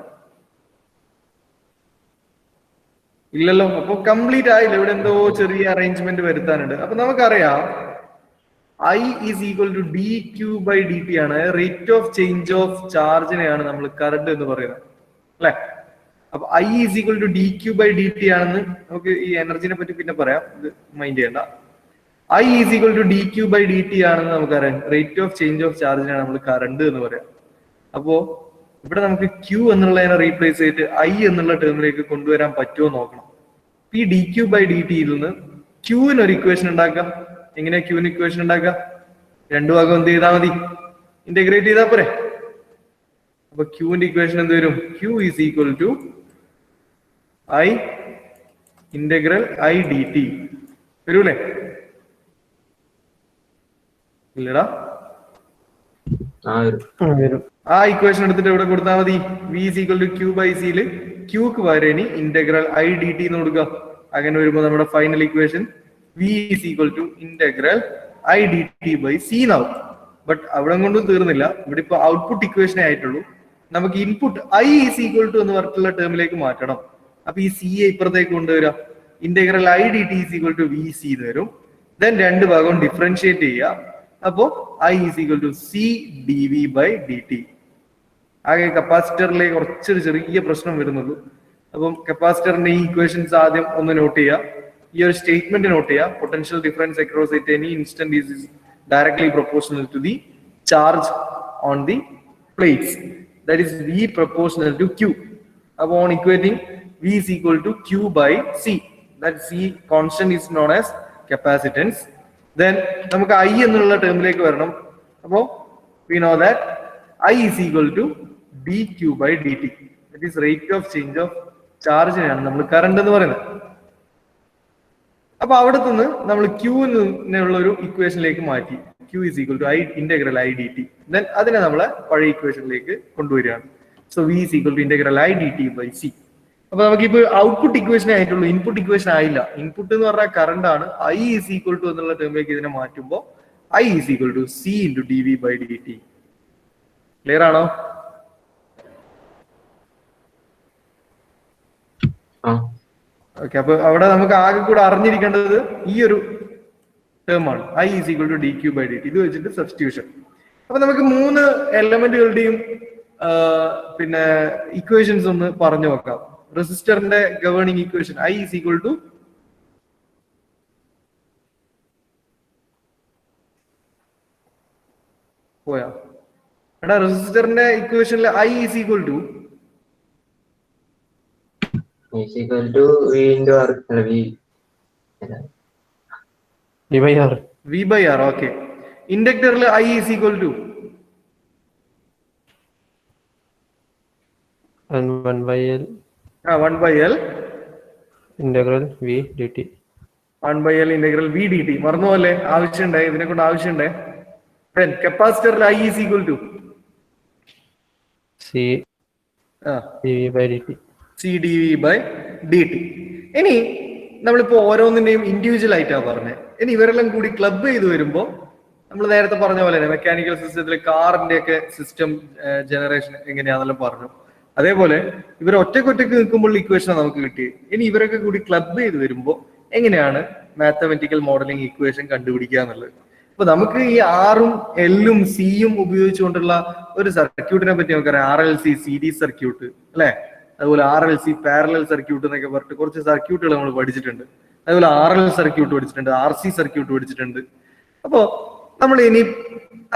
ഇല്ലല്ലോ. അപ്പൊ കംപ്ലീറ്റ് ആയില്ല, ഇവിടെ എന്തോ ചെറിയ അറേഞ്ച്മെന്റ് വരുത്താനുണ്ട്. അപ്പൊ നമുക്കറിയാം I is equal to dQ by dt ആണ്. റേറ്റ് ഓഫ് ചേഞ്ച് ഓഫ് ചാർജിനെയാണ് നമ്മൾ കറണ്ട് എന്ന് പറയുന്നത് അല്ലെ. അപ്പൊ I is equal to dQ by dt ആണെന്ന് നമുക്ക് ഈ എനർജിനെ പറ്റി പിന്നെ പറയാം, ഇത് മൈൻഡ് ചെയ്യണ്ട. I is equal to dQ by dt ആണെന്ന് നമുക്കറിയാം, റേറ്റ് ഓഫ് ചേഞ്ച് ഓഫ് ചാർജിനാണ് നമ്മൾ കറണ്ട് എന്ന് പറയാം. അപ്പോ ഇവിടെ നമുക്ക് Q എന്നുള്ളതിനെ റീപ്ലേസ് ചെയ്തിട്ട് I എന്നുള്ള ടേമിലേക്ക് കൊണ്ടുവരാൻ പറ്റുമോ നോക്കണം. ഈ dQ by dt യിൽ നിന്ന് Qന് ഒരു ഇക്വേഷൻ ഉണ്ടാക്കാം. എങ്ങനെ Qന് ഇക്വേഷൻ ഉണ്ടാക്കാം? രണ്ടു ഭാഗം എന്ത് ചെയ്താൽ മതി? ഇന്റഗ്രേറ്റ് ചെയ്താൽ പോരെ. അപ്പൊ Qന്റെ ഇക്വേഷൻ എന്ത് വരും? Q is equal to I integral I dt വരൂലേ? ഇല്ലടാ, ആ ഇക്വേഷൻ എടുത്തിട്ട് ഇവിടെ കൊടുത്താൽ മതി. V is equal to Q by C യില് Qക്ക് പകരം ഇനി ഇന്റഗ്രൽ I dt എന്ന് കൊടുക്കുക. അങ്ങനെ വരുമ്പോൾ നമ്മുടെ final equation V is equal to integral I dt by C എന്നാവും. ബട്ട് അവിടെ കൊണ്ടും തീർന്നില്ല, ഇവിടെ ഇപ്പൊ ഔട്ട്പുട്ട് ഇക്വേഷനേ ആയിട്ടുള്ളൂ. നമുക്ക് input I is equal to എന്ന് പറഞ്ഞിട്ടുള്ള ടേമിലേക്ക് മാറ്റണം. അപ്പൊ ഈ C യെ ഇപ്പുറത്തേക്ക് കൊണ്ടുവരാം. Integral I dt is equal to VC എന്ന് വരും. ദെൻ രണ്ട് ഭാഗവും ഡിഫറൻഷിയേറ്റ് ചെയ്യുക. അപ്പോ I is equal to C dV by dt. ആകെ കപ്പാസിറ്ററിലേക്ക് കുറച്ചൊരു ചെറിയ പ്രശ്നം വരുന്നുള്ളൂ. അപ്പം കപ്പാസിറ്ററിന്റെ ഈ ഇക്വേഷൻസ് ആദ്യം ഒന്ന് നോട്ട് ചെയ്യുക. ഈ ഒരു സ്റ്റേറ്റ്മെന്റ് നോട്ട് ചെയ്യുക. Potential difference across at any instant is directly proportional to the charge on the plates, that is V proportional to Q. Upon equating V is equal to Q by C, that C constant is known as capacitance. Then നമുക്ക് I എന്നുള്ള ടേമിലേക്ക് വരണം. അപ്പോ we know that I is equal to dQ by dt, that is rate of change of charge നെയാണ് നമ്മൾ current എന്ന് പറയുന്നത്. അപ്പൊ അവിടെ നിന്ന് നമ്മൾ Qനുള്ള ഒരു ഇക്വേഷനിലേക്ക് മാറ്റി. Q is equal to I integral I dt. Then അതിനെ നമ്മളെ പഴയ ഇക്വേഷനിലേക്ക് കൊണ്ടുവരികയാണ്. So V is equal to integral I dt by C. അപ്പൊ നമുക്കിപ്പോ ഔട്ട്പുട്ട് ഇക്വേഷനേ ആയിട്ടുള്ളൂ, ഇൻപുട്ട് ഇക്വേഷൻ ആയില്ല. ഇൻപുട്ട് എന്ന് പറഞ്ഞാൽ കറണ്ട് ആണ്. I is equal to എന്നുള്ള ടേമിലേക്ക് ഇതിനെ മാറ്റുമ്പോൾ I is equal to C into dV by dt. Clear ആണോ? ഓക്കെ, അപ്പൊ അവിടെ നമുക്ക് ആകെ കൂടെ അറിഞ്ഞിരിക്കേണ്ടത് ഈ ഒരു ടേം ആണ്, I is equal to dQ by dt. ഇത് വെച്ചിട്ട് സബ്സ്റ്റിറ്റ്യൂഷൻ. അപ്പൊ നമുക്ക് മൂന്ന് എലമെന്റുകളുടെയും പിന്നെ ഇക്വേഷൻസ് ഒന്ന് പറഞ്ഞു നോക്കാം. റെസിസ്റ്ററിന്റെ governing equation I is equal to പോയാ എടാ, റെസിസ്റ്ററിന്റെ ഇക്വേഷനിൽ I is equal to is equal to V into R, V by R. V by R. Okay. ഇൻഡക്ടറിൽ I is equal to And 1 by L 1 by L integral V dt. 1 by L integral V dt. മറന്നു പോലെ ആവശ്യമുണ്ടേ, ഇതിനെ കൊണ്ട് ആവശ്യമുണ്ടേ. കപ്പാസിറ്ററിൽ I is equal to C dV by dt. C dV by dt. ഇനി നമ്മളിപ്പോ ഓരോന്നിന്റെയും individual ആയിട്ടാണ് പറഞ്ഞത്. ഇനി ഇവരെല്ലാം കൂടി ക്ലബ് ചെയ്ത് വരുമ്പോൾ നമ്മൾ നേരത്തെ പറഞ്ഞ പോലെ തന്നെ മെക്കാനിക്കൽ സിസ്റ്റത്തിലെ കാറിന്റെ ഒക്കെ സിസ്റ്റം ജനറേഷൻ എങ്ങനെയാണെന്നെല്ലാം പറഞ്ഞു. അതേപോലെ ഇവർ ഒറ്റക്കൊറ്റക്ക് നിൽക്കുമ്പോൾ ഇക്വേഷൻ നമുക്ക് കിട്ടി. ഇനി ഇവരൊക്കെ കൂടി ക്ലബ് ചെയ്ത് വരുമ്പോൾ എങ്ങനെയാണ് മാത്തമെറ്റിക്കൽ മോഡലിംഗ് ഇക്വേഷൻ കണ്ടുപിടിക്കുക എന്നുള്ളത്. അപ്പൊ നമുക്ക് ഈ ആറും എല്ലും സിയും ഉപയോഗിച്ചുകൊണ്ടുള്ള ഒരു സർക്യൂട്ടിനെ പറ്റി നമുക്കറിയാം. RLC സീരീസ് സർക്യൂട്ട് അല്ലെ, അതുപോലെ RLC പാരലൽ സർക്യൂട്ട് എന്നൊക്കെ പറഞ്ഞിട്ട് കുറച്ച് സർക്യൂട്ടുകൾ നമ്മൾ പഠിച്ചിട്ടുണ്ട്. അതുപോലെ RL സർക്യൂട്ട് പഠിച്ചിട്ടുണ്ട്, RC സർക്യൂട്ട് പഠിച്ചിട്ടുണ്ട്. അപ്പോ നമ്മൾ ഇനി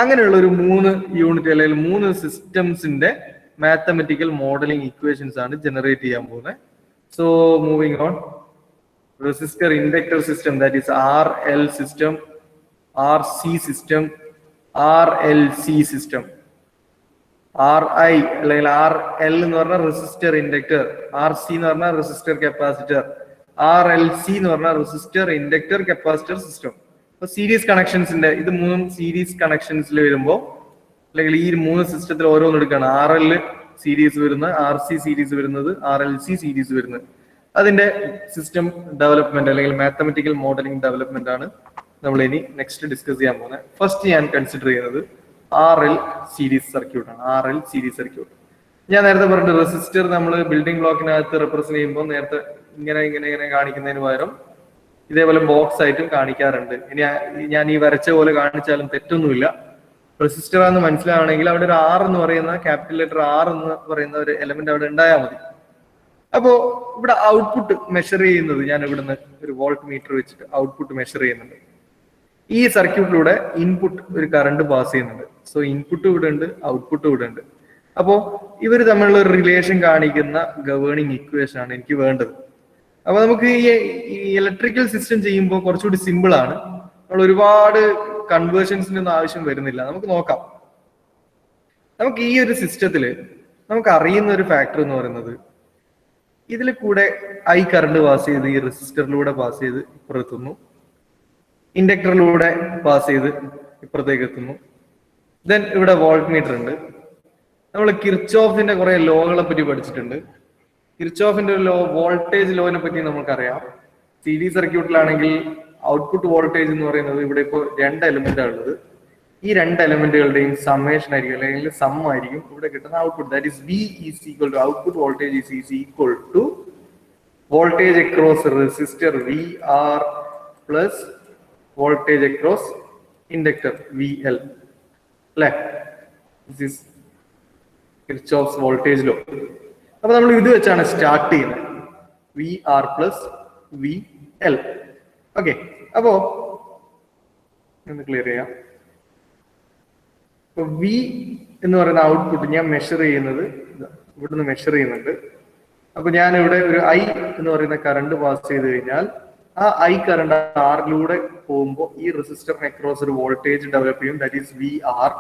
അങ്ങനെയുള്ള ഒരു 3 യൂണിറ്റ് അല്ലെങ്കിൽ 3 സിസ്റ്റംസിന്റെ മാത്തമെറ്റിക്കൽ മോഡലിംഗ് ഇക്വേഷൻസ് ആണ് ജനറേറ്റ് ചെയ്യാൻ പോകുന്നത്. So moving on. Resistor inductor system, that is RL system, RC system, RLC system. RI അല്ലെങ്കിൽ RL എന്ന് പറഞ്ഞാൽ റെസിസ്റ്റർ ഇൻഡക്ടർ, RC എന്ന് പറഞ്ഞാൽ റെസിസ്റ്റർ കപ്പാസിറ്റർ, RLC എന്ന് പറഞ്ഞാൽ റെസിസ്റ്റർ ഇൻഡക്ടർ കപ്പാസിറ്റർ സിസ്റ്റം. അപ്പൊ സീരീസ് കണക്ഷൻസിന്റെ ഇത് 3 സീരീസ് കണക്ഷൻസിൽ വരുമ്പോൾ അല്ലെങ്കിൽ ഈ 3 സിസ്റ്റത്തിൽ ഓരോന്നും എടുക്കുകയാണ്. RL സീരീസ് വരുന്നത്, RC സീരീസ് വരുന്നത്, RLC സീരീസ് വരുന്നത്. അതിന്റെ സിസ്റ്റം ഡെവലപ്മെന്റ് അല്ലെങ്കിൽ മാത്തമെറ്റിക്കൽ മോഡലിംഗ് ഡെവലപ്മെന്റ് ആണ് നമ്മൾ ഇനി നെക്സ്റ്റ് ഡിസ്കസ് ചെയ്യാൻ പോകുന്നത്. ഫസ്റ്റ് ഞാൻ കൺസിഡർ ചെയ്യുന്നത് RL സീരീസ് സർക്യൂട്ട് ആണ്. RL സീരീസ് സർക്യൂട്ട് ഞാൻ നേരത്തെ പറഞ്ഞ റെസിസ്റ്റർ നമ്മൾ ബിൽഡിംഗ് ബ്ലോക്കിനകത്ത് റെപ്രസെന്റ് ചെയ്യുമ്പോൾ നേരത്തെ ഇങ്ങനെ കാണിക്കുന്നതിന് പകരം ഇതേപോലെ ബോക്സ് ആയിട്ടും കാണിക്കാറുണ്ട്. ഇനി ഞാൻ ഈ വരച്ച പോലെ കാണിച്ചാലും തെറ്റൊന്നുമില്ല. റെസിസ്റ്റർ ആണെന്ന് മനസ്സിലാവണമെങ്കിൽ അവിടെ ഒരു R എന്ന് പറയുന്ന ക്യാപിറ്റൽ ലെറ്റർ R എന്ന് പറയുന്ന ഒരു എലമെന്റ് അവിടെ ഉണ്ടായാൽ മതി. അപ്പോ ഇവിടെ ഔട്ട്പുട്ട് മെഷർ ചെയ്യുന്നത് ഞാൻ ഇവിടുന്ന് ഒരു വോൾട്ട് മീറ്റർ വെച്ചിട്ട് ഔട്ട്പുട്ട് മെഷർ ചെയ്യുന്നുണ്ട്. ഈ സർക്യൂട്ടിലൂടെ ഇൻപുട്ട് ഒരു കറണ്ട് പാസ് ചെയ്യുന്നുണ്ട്. സോ ഇൻപുട്ട് ഇവിടെ ഉണ്ട്, ഔട്ട്പുട്ട് ഇവിടെ ഉണ്ട്. അപ്പോ ഇവർ തമ്മിലുള്ള ഒരു റിലേഷൻ കാണിക്കുന്ന ഗവേണിംഗ് ഇക്വേഷൻ ആണ് എനിക്ക് വേണ്ടത്. അപ്പൊ നമുക്ക് ഈ ഇലക്ട്രിക്കൽ സിസ്റ്റം ചെയ്യുമ്പോൾ കുറച്ചുകൂടി സിമ്പിൾ ആണ്. നമ്മൾ ഒരുപാട് കൺവേർഷൻസിന്റെ ഒന്നും ആവശ്യം വരുന്നില്ല. നമുക്ക് നോക്കാം. നമുക്ക് ഈ ഒരു സിസ്റ്റത്തില് നമുക്ക് അറിയുന്ന ഒരു ഫാക്ടർ എന്ന് പറയുന്നത് ഇതിൽ കൂടെ I കറണ്ട് പാസ് ചെയ്ത് ഈ റെസിസ്റ്ററിലൂടെ പാസ് ചെയ്ത് ഇപ്പുറത്തെത്തുന്നു, ഇൻഡക്ടറിലൂടെ പാസ് ചെയ്ത് ഇപ്പുറത്തേക്ക് എത്തുന്നു. ദെൻ ഇവിടെ വോൾട്ട് മീറ്റർ ഉണ്ട്. നമ്മൾ കിർച്ചോഫിന്റെ കുറെ ലോകളെ പറ്റി പഠിച്ചിട്ടുണ്ട്. കിർച്ചോഫിന്റെ ലോ, വോൾട്ടേജ് ലോനെ പറ്റി നമുക്കറിയാം. സീരീസ് സർക്യൂട്ടിലാണെങ്കിൽ ഔട്ട്പുട്ട് വോൾട്ടേജ് എന്ന് പറയുന്നത് ഇവിടെ ഇപ്പോൾ 2 എലമെന്റാണ് ഉള്ളത്. ഈ 2 എലമെന്റുകളുടെയും സമ്മേഷൻ ആയിരിക്കും അല്ലെങ്കിൽ സം ആയിരിക്കും ഇവിടെ കിട്ടുന്ന output. That is V is equal to output voltage is equal to voltage across resistor VR plus voltage across inductor VL അല്ലെ. This is Kirchhoff's voltage law. അപ്പൊ നമ്മൾ ഇത് വെച്ചാണ് സ്റ്റാർട്ട് ചെയ്യുന്നത്. VR plus VL. ഓക്കെ, അപ്പോ ഒന്ന് clear ചെയ്യാം. V എന്ന് പറയുന്ന ഔട്ട്പുട്ട് ഞാൻ മെഷർ ചെയ്യുന്നത് ഇവിടുന്ന് മെഷർ ചെയ്യുന്നുണ്ട്. അപ്പൊ ഞാൻ ഇവിടെ ഒരു I എന്ന് പറയുന്ന കറണ്ട് പാസ് ചെയ്ത് കഴിഞ്ഞാൽ ആ I കറണ്ട് ആറിലൂടെ പോകുമ്പോൾ ഈ റെസിസ്റ്ററിന് അക്രോസ് ഒരു വോൾട്ടേജ് ഡെവലപ്പ് ചെയ്യും. That is VR.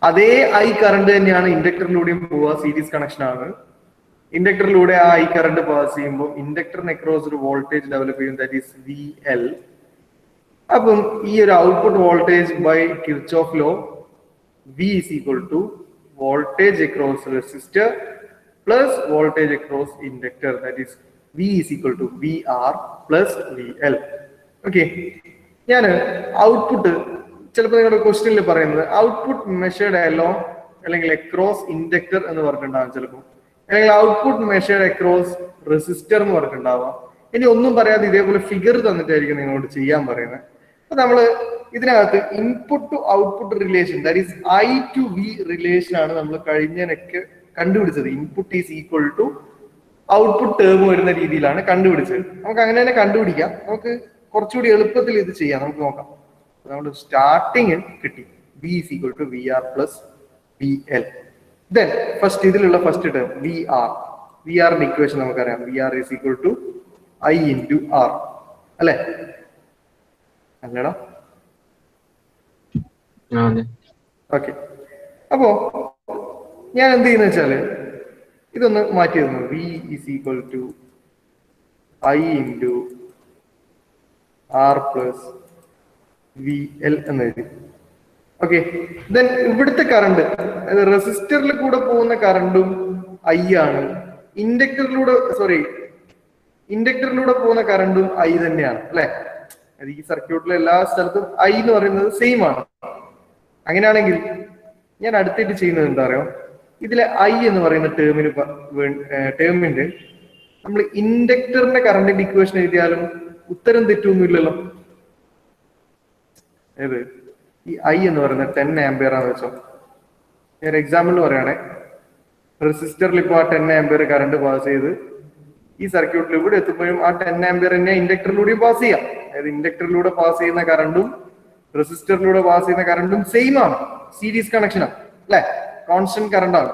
അതേ I കറണ്ട് തന്നെയാണ് ഇൻഡക്ടറിലൂടെയും പോവുക. സീരീസ് കണക്ഷൻ ആണ്. ഇൻഡക്ടറിലൂടെ ആ I കറണ്ട് പാസ് ചെയ്യുമ്പോൾ ഇൻഡക്ടറിന് അക്രോസ് ഒരു വോൾട്ടേജ് ഡെവലപ്പ് ചെയ്യും. That is VL. അപ്പം ഈ ഒരു output voltage by Kirchhoff law V is equal to voltage across resistor plus voltage across inductor. That is V is equal to VR plus VL. Okay. ഞാൻ output ചിലപ്പോൾ നിങ്ങളുടെ ക്വസ്റ്റ്യനിൽ പറയുന്നത് output measured along അല്ലെങ്കിൽ across inductor എന്ന് പറഞ്ഞിട്ടുണ്ടാവും ചിലപ്പോൾ, അല്ലെങ്കിൽ ഔട്ട്പുട്ട് മെഷേർഡ് അക്രോസ് റെസിസ്റ്റർ എന്ന് പറഞ്ഞിട്ടുണ്ടാവാം. ഇനി ഒന്നും പറയാതെ ഇതേപോലെ ഫിഗർ തന്നിട്ടായിരിക്കും നിങ്ങളോട് ചെയ്യാൻ പറയുന്നത്. അപ്പൊ നമ്മള് ഇതിനകത്ത് input to output relation, that is I to V relation ആണ് നമ്മൾ കഴിഞ്ഞതിനൊക്കെ കണ്ടുപിടിച്ചത്. Input is equal to output term വരുന്ന രീതിയിലാണ് കണ്ടുപിടിച്ചത്. നമുക്ക് അങ്ങനെ തന്നെ കണ്ടുപിടിക്കാം. നമുക്ക് കുറച്ചുകൂടി എളുപ്പത്തിൽ ഇത് ചെയ്യാം. നമുക്ക് നോക്കാം. നമ്മൾ സ്റ്റാർട്ടിങ് കിട്ടി V is equal to VR plus VL. Then first ഇതിലുള്ള ഫസ്റ്റ് ടേം VRന്റെ ഇക്വേഷൻ നമുക്കറിയാം. VR is equal to I into R അല്ലെ? അല്ലടാ? ഓക്കെ. അപ്പോ ഞാൻ എന്ത് ചെയ്യുന്ന വെച്ചാല് ഇതൊന്ന് മാറ്റി തന്നു. V is equal to I into R plus VL എന്ന് എഴുതി. ഓക്കെ. ദെൻ ഇവിടുത്തെ കറണ്ട് റെസിസ്റ്ററിൽ കൂടെ പോകുന്ന കറണ്ടും I ആണ്. ഇൻഡക്ടറിലൂടെ പോകുന്ന കറണ്ടും I തന്നെയാണ് അല്ലെ? ഈ സർക്യൂട്ടിലെ എല്ലാ സ്ഥലത്തും I എന്ന് പറയുന്നത് സെയിം ആണ്. അങ്ങനെയാണെങ്കിൽ ഞാൻ അടുത്തായിട്ട് ചെയ്യുന്നത് എന്താ അറിയോ, ഇതിലെ ഐ എന്ന് പറയുന്ന ടേമിന്റെ നമ്മൾ ഇൻഡക്ടറിന്റെ കറണ്ടിന്റെ ഇക്വേഷൻ എഴുതിയാലും ഉത്തരം തെറ്റൊന്നുമില്ലല്ലോ. ഏത് ഈ ഐ എന്ന് പറയുന്നത് 10 ആംപിയർ ആണെന്ന് വെച്ചോ. ഞാൻ എക്സാമ്പിൾ പറയുകയാണെ, റെസിസ്റ്ററിൽ ഇപ്പോൾ ആ 10 ആംപിയർ കറണ്ട് പാസ് ചെയ്ത് ഈ സർക്യൂട്ടിൽ ഇവിടെ എത്തുമ്പോഴും ആ 10 ആംപിയർ തന്നെ ഇൻഡക്ടറിലൂടെയും പാസ് ചെയ്യാം. അതായത് ഇൻഡക്ടറിലൂടെ പാസ് ചെയ്യുന്ന കറണ്ടും റെസിസ്റ്ററിലൂടെ പാസ് ചെയ്യുന്ന കറണ്ടും സെയിം ആണ്, സീരീസ് കണക്ഷനാണ് അല്ലെ, കോൺസ്റ്റന്റ് കറണ്ട് ആണ്.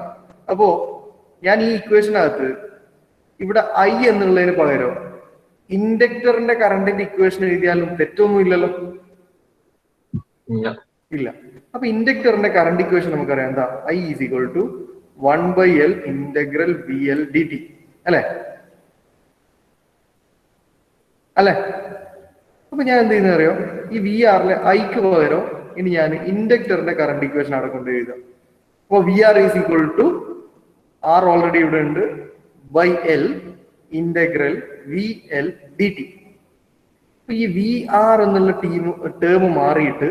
അപ്പോ ഞാൻ ഈ ഇക്വേഷനകത്ത് ഇവിടെ ഐ എന്നുള്ളതിന് പകരം ഇൻഡക്ടറിന്റെ കറണ്ടിന്റെ ഇക്വേഷൻ എഴുതിയാലും തെറ്റൊന്നും ഇല്ലല്ലോ. ഇല്ല. അപ്പൊ ഇൻഡക്ടറിന്റെ കറണ്ട് ഇക്വേഷൻ നമുക്കറിയാം എന്താ, I is equal to 1/L integral VL dt അല്ലെ അല്ലെ. അപ്പൊ ഞാൻ എന്ത് ചെയ്യുന്ന അറിയോ, ഈ VR-ലെ ഐക്ക് പകരം ഇനി ഞാൻ ഇൻഡക്ടറിന്റെ കറണ്ട് ഇക്വേഷൻ അവിടെ കൊണ്ട് എഴുതാം. അപ്പൊ VR is equal to R already ഇവിടെ ഉണ്ട്, L ഇന്റഗ്രൽ VL dt. ഈ VR എന്നുള്ള ടേം മാറിയിട്ട്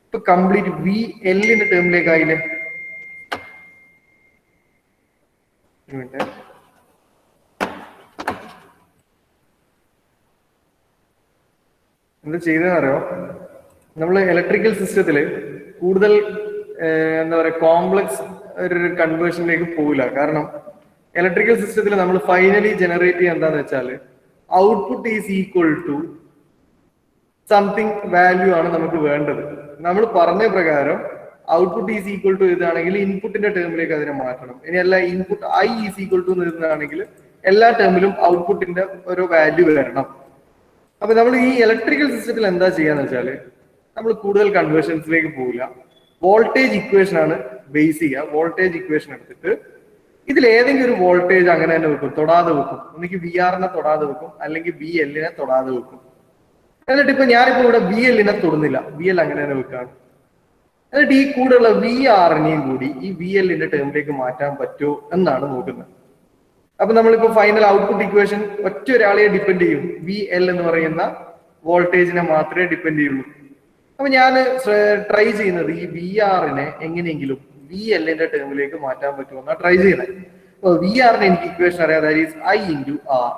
ഇപ്പൊ കംപ്ലീറ്റ് VL-ന്റെ ടേമിലേക്ക് ആയില്ലേ. എന്താ ചെയ്തെന്നറിയോ, നമ്മൾ ഇലക്ട്രിക്കൽ സിസ്റ്റത്തില് കൂടുതൽ എന്താ പറയുക കോംപ്ലക്സ് ഒരു കൺവേർഷനിലേക്ക് പോകില്ല. കാരണം ഇലക്ട്രിക്കൽ സിസ്റ്റത്തിൽ നമ്മൾ ഫൈനലി ജനറേറ്റ് ചെയ്യുക എന്താന്ന് വെച്ചാൽ output is equal to something value ആണ് നമുക്ക് വേണ്ടത്. നമ്മൾ പറഞ്ഞ പ്രകാരം ഔട്ട്പുട്ട് ഈസ് ഈക്വൽ ടു എഴുതുകയാണെങ്കിൽ ഇൻപുട്ടിന്റെ ടേമിലേക്ക് അതിനെ മാറ്റണം. ഇനി അല്ല input I is equal to എഴുതുകയാണെങ്കിൽ എല്ലാ ടേമിലും ഔട്ട്പുട്ടിന്റെ ഒരു വാല്യൂ വരണം. അപ്പൊ നമ്മൾ ഈ ഇലക്ട്രിക്കൽ സിസ്റ്റത്തിൽ എന്താ ചെയ്യാന്ന് വെച്ചാൽ നമ്മൾ കൂടുതൽ കൺവേർഷൻസിലേക്ക് പോകില്ല. വോൾട്ടേജ് ഇക്വേഷൻ ആണ് ബേസ് ചെയ്യുക. വോൾട്ടേജ് ഇക്വേഷൻ എടുത്തിട്ട് ഇതിൽ ഏതെങ്കിലും ഒരു വോൾട്ടേജ് അങ്ങനെ തന്നെ വെക്കും, തൊടാതെ വെക്കും. ഒന്നിക്ക് VR-നെ തൊടാതെ വെക്കും, അല്ലെങ്കിൽ VL-നെ തൊടാതെ വെക്കും. എന്നിട്ട് ഇപ്പൊ ഞാനിപ്പോ ഇവിടെ VL-നെ തൊടുന്നില്ല, VL അങ്ങനെ തന്നെ വെക്കാണ്. എന്നിട്ട് ഈ കൂടെയുള്ള VR-നെയും കൂടി ഈ VL-ന്റെ ടേമിലേക്ക് മാറ്റാൻ പറ്റുമോ എന്നാണ് നോക്കുന്നത്. അപ്പൊ നമ്മളിപ്പോ ഫൈനൽ ഔട്ട്പുട്ട് ഇക്വേഷൻ ഒറ്റ ഒരാളെ ഡിപ്പെൻഡ് ചെയ്യും, VL എന്ന് പറയുന്ന വോൾട്ടേജിനെ മാത്രമേ ഡിപ്പെൻഡ് ചെയ്യുള്ളൂ. അപ്പൊ ഞാൻ ട്രൈ ചെയ്യുന്നത് ഈ VR-നെ എങ്ങനെയെങ്കിലും VL-ന്റെ ടേമിലേക്ക് മാറ്റാൻ പറ്റുമെന്നാ ട്രൈ ചെയ്യുന്നത്. അപ്പൊ VR-നെ എനിക്ക് ഇക്വേഷൻ അറിയാം, ദാറ്റ് ഈസ് I × R.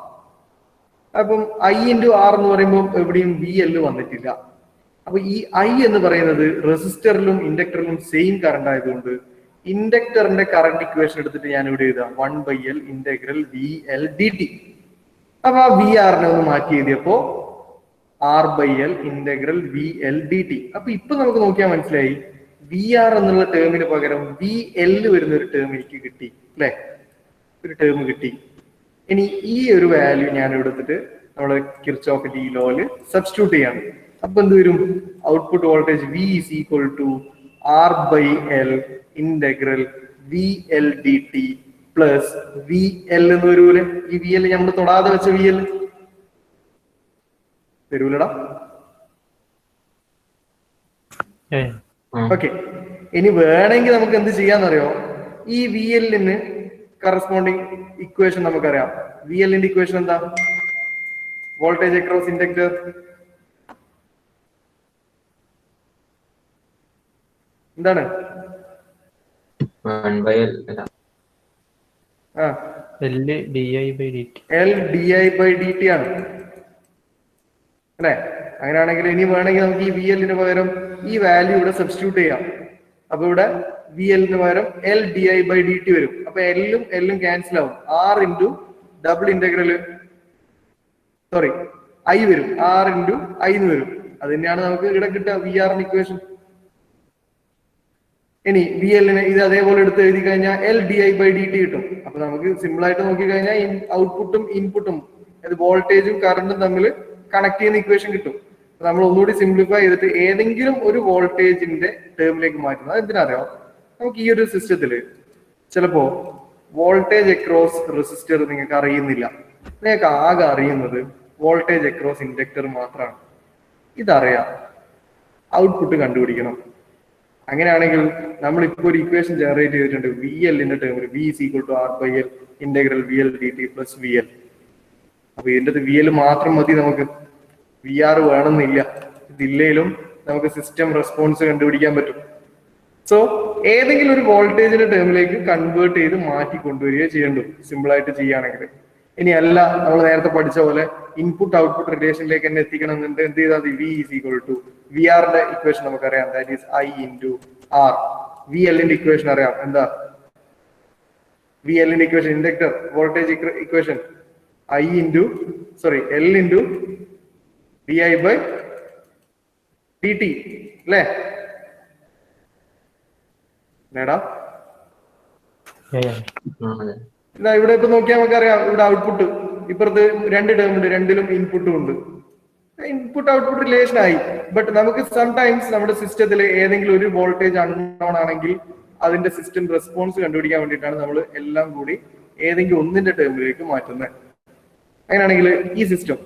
അപ്പം I × R എന്ന് പറയുമ്പോൾ എവിടെയും VL വന്നിട്ടില്ല. അപ്പൊ ഈ I എന്ന് പറയുന്നത് റെസിസ്റ്ററിലും ഇൻഡക്ടറിലും സെയിം കറണ്ട് ആയതുകൊണ്ട് ഇൻഡക്ടറിന്റെ കറണ്ട് ഇക്വേഷൻ എടുത്തിട്ട് ഞാൻ ഇവിടെ എഴുതാം 1/L ഇന്റഗ്രൽ VL dt. അപ്പൊ ആ VR-നെ ഒന്ന് മാറ്റി എഴുതിയപ്പോ R/L ഇന്റഗ്രൽ VL dt. അപ്പൊ ഇപ്പൊ നമുക്ക് നോക്കിയാൽ മനസ്സിലായി VR എന്നുള്ള ടേമിന് പകരം VL വരുന്ന ഒരു ടേം എനിക്ക് കിട്ടി അല്ലെ, ഒരു ടേം കിട്ടി. ഇനി ഈ ഒരു വാല്യൂ ഞാൻ എടുത്തിട്ട് നമ്മള് കിർച്ചോഫിന്റെ ഈ ലോയില് സബ്സ്റ്റിറ്റ്യൂട്ട് ചെയ്യാണ്. അപ്പൊ എന്ത് വരും, output voltage V is equal to R/L integral VL dt plus VL എന്ന് വരൂലെ. ഈ VL നമ്മൾ തൊടാതെ വെച്ച VL വരൂലടാ. ഓക്കെ, ഇനി വേണമെങ്കിൽ നമുക്ക് എന്ത് ചെയ്യാന്നറിയോ, ഈ VL-ന് കറസ്പോണ്ടിങ് ഇക്വേഷൻ നമുക്കറിയാം. VL-ന്റെ ഇക്വേഷൻ എന്താ, വോൾട്ടേജ് അക്രോസ് ഇൻഡക്ടർ എന്താണ്, LdI/dt ആണ് അല്ലെ. അങ്ങനെയാണെങ്കിൽ ഇനി വേണമെങ്കിൽ നമുക്ക് ഈ VL-ന് പകരം ഈ വാല്യൂ ഇവിടെ സബ്സ്റ്റിറ്റ്യൂട്ട് ചെയ്യാം. അപ്പൊ ഇവിടെ VL-ന് പകരം LdI/dt വരും. അപ്പൊ L-ഉം ക്യാൻസൽ ആവും. R × ഡബിൾ ഇന്റഗ്രൽ I വരും, R × I എന്ന് വരും. അത് തന്നെയാണ് നമുക്ക് ഇവിടെ കിട്ടുക VR-ന്റെ ഇക്വേഷൻ. ഇനി VL-നെ ഇത് അതേപോലെ എടുത്ത് എഴുതി കഴിഞ്ഞാൽ LdI/dt കിട്ടും. അപ്പൊ നമുക്ക് സിമ്പിൾ ആയിട്ട് നോക്കി കഴിഞ്ഞാൽ ഔട്ട്പുട്ടും ഇൻപുട്ടും വോൾട്ടേജും കറണ്ടും തമ്മിൽ കണക്ട് ചെയ്യുന്ന ഇക്വേഷൻ കിട്ടും. നമ്മൾ ഒന്നുകൂടി സിംപ്ലിഫൈ ചെയ്തിട്ട് ഏതെങ്കിലും ഒരു വോൾട്ടേജിന്റെ ടേമിലേക്ക് മാറ്റുന്നത്. എന്തിനറിയോ, നമുക്ക് ഈ ഒരു സിസ്റ്റത്തില് ചിലപ്പോ വോൾട്ടേജ് അക്രോസ് റെസിസ്റ്റർ നിങ്ങൾക്ക് അറിയുന്നില്ല. നിങ്ങൾക്ക് ആകെ അറിയുന്നത് വോൾട്ടേജ് അക്രോസ് ഇൻഡക്ടർ മാത്രമാണ്. ഇതറിയാം, ഔട്ട്പുട്ട് കണ്ടുപിടിക്കണം. അങ്ങനെയാണെങ്കിൽ നമ്മളിപ്പോ ഒരു ഇക്വേഷൻ ജനറേറ്റ് ചെയ്തിട്ടുണ്ട് VL-ന്റെ ടേമിൽ V is equal to R/L integral VL dt plus VL. അപ്പൊ ഇതിന്റെ VL മാത്രം മതി നമുക്ക്, VR വേണമെന്നില്ല. ഇതില്ലേലും നമുക്ക് സിസ്റ്റം റെസ്പോൺസ് കണ്ടുപിടിക്കാൻ പറ്റും. സോ ഏതെങ്കിലും ഒരു വോൾട്ടേജിന്റെ ടേമിലേക്ക് കൺവേർട്ട് ചെയ്ത് മാറ്റി കൊണ്ടുവരികയോ ചെയ്യേണ്ടു, സിമ്പിൾ ആയിട്ട് ചെയ്യുകയാണെങ്കിൽ. ഇനി അല്ല, നമ്മൾ നേരത്തെ പഠിച്ച പോലെ ഇൻപുട്ട് ഔട്ട്പുട്ട് റിലേഷനിലേക്ക് തന്നെ എത്തിക്കണം എന്നുണ്ട്, എന്ത് ചെയ്താൽ മതി? V is equal to V ആറിന്റെ ഇക്വേഷൻ നമുക്കറിയാം, that is I into R. V എല്ലിന്റെ ഇക്വേഷൻ അറിയാം, എന്താ വി എല്ലിന്റെ equation? Inductor voltage equation I into L into D I by D T അല്ലേ? നേടാ ഇതാ ഇവിടെ ഇപ്പൊ നോക്കിയാൽ നമുക്കറിയാം, ഇവിടെ ഔട്ട്പുട്ട് ഇപ്പുറത്ത് 2 ടേം ഉണ്ട്, രണ്ടിലും ഇൻപുട്ടും ഉണ്ട്. ഇൻപുട്ട് ഔട്ട്പുട്ട് റിലേഷൻ ആയി. ബട്ട് നമുക്ക് സംടൈംസ് നമ്മുടെ സിസ്റ്റത്തിൽ ഏതെങ്കിലും ഒരു വോൾട്ടേജ് അൺനോൺ ആണെങ്കിൽ അതിന്റെ സിസ്റ്റം റെസ്പോൺസ് കണ്ടുപിടിക്കാൻ വേണ്ടിയിട്ടാണ് നമ്മൾ എല്ലാം കൂടി ഏതെങ്കിലും ഒന്നിന്റെ ടേമിലേക്ക് മാറ്റുന്നത്. അങ്ങനെയാണെങ്കിൽ ഈ സിസ്റ്റം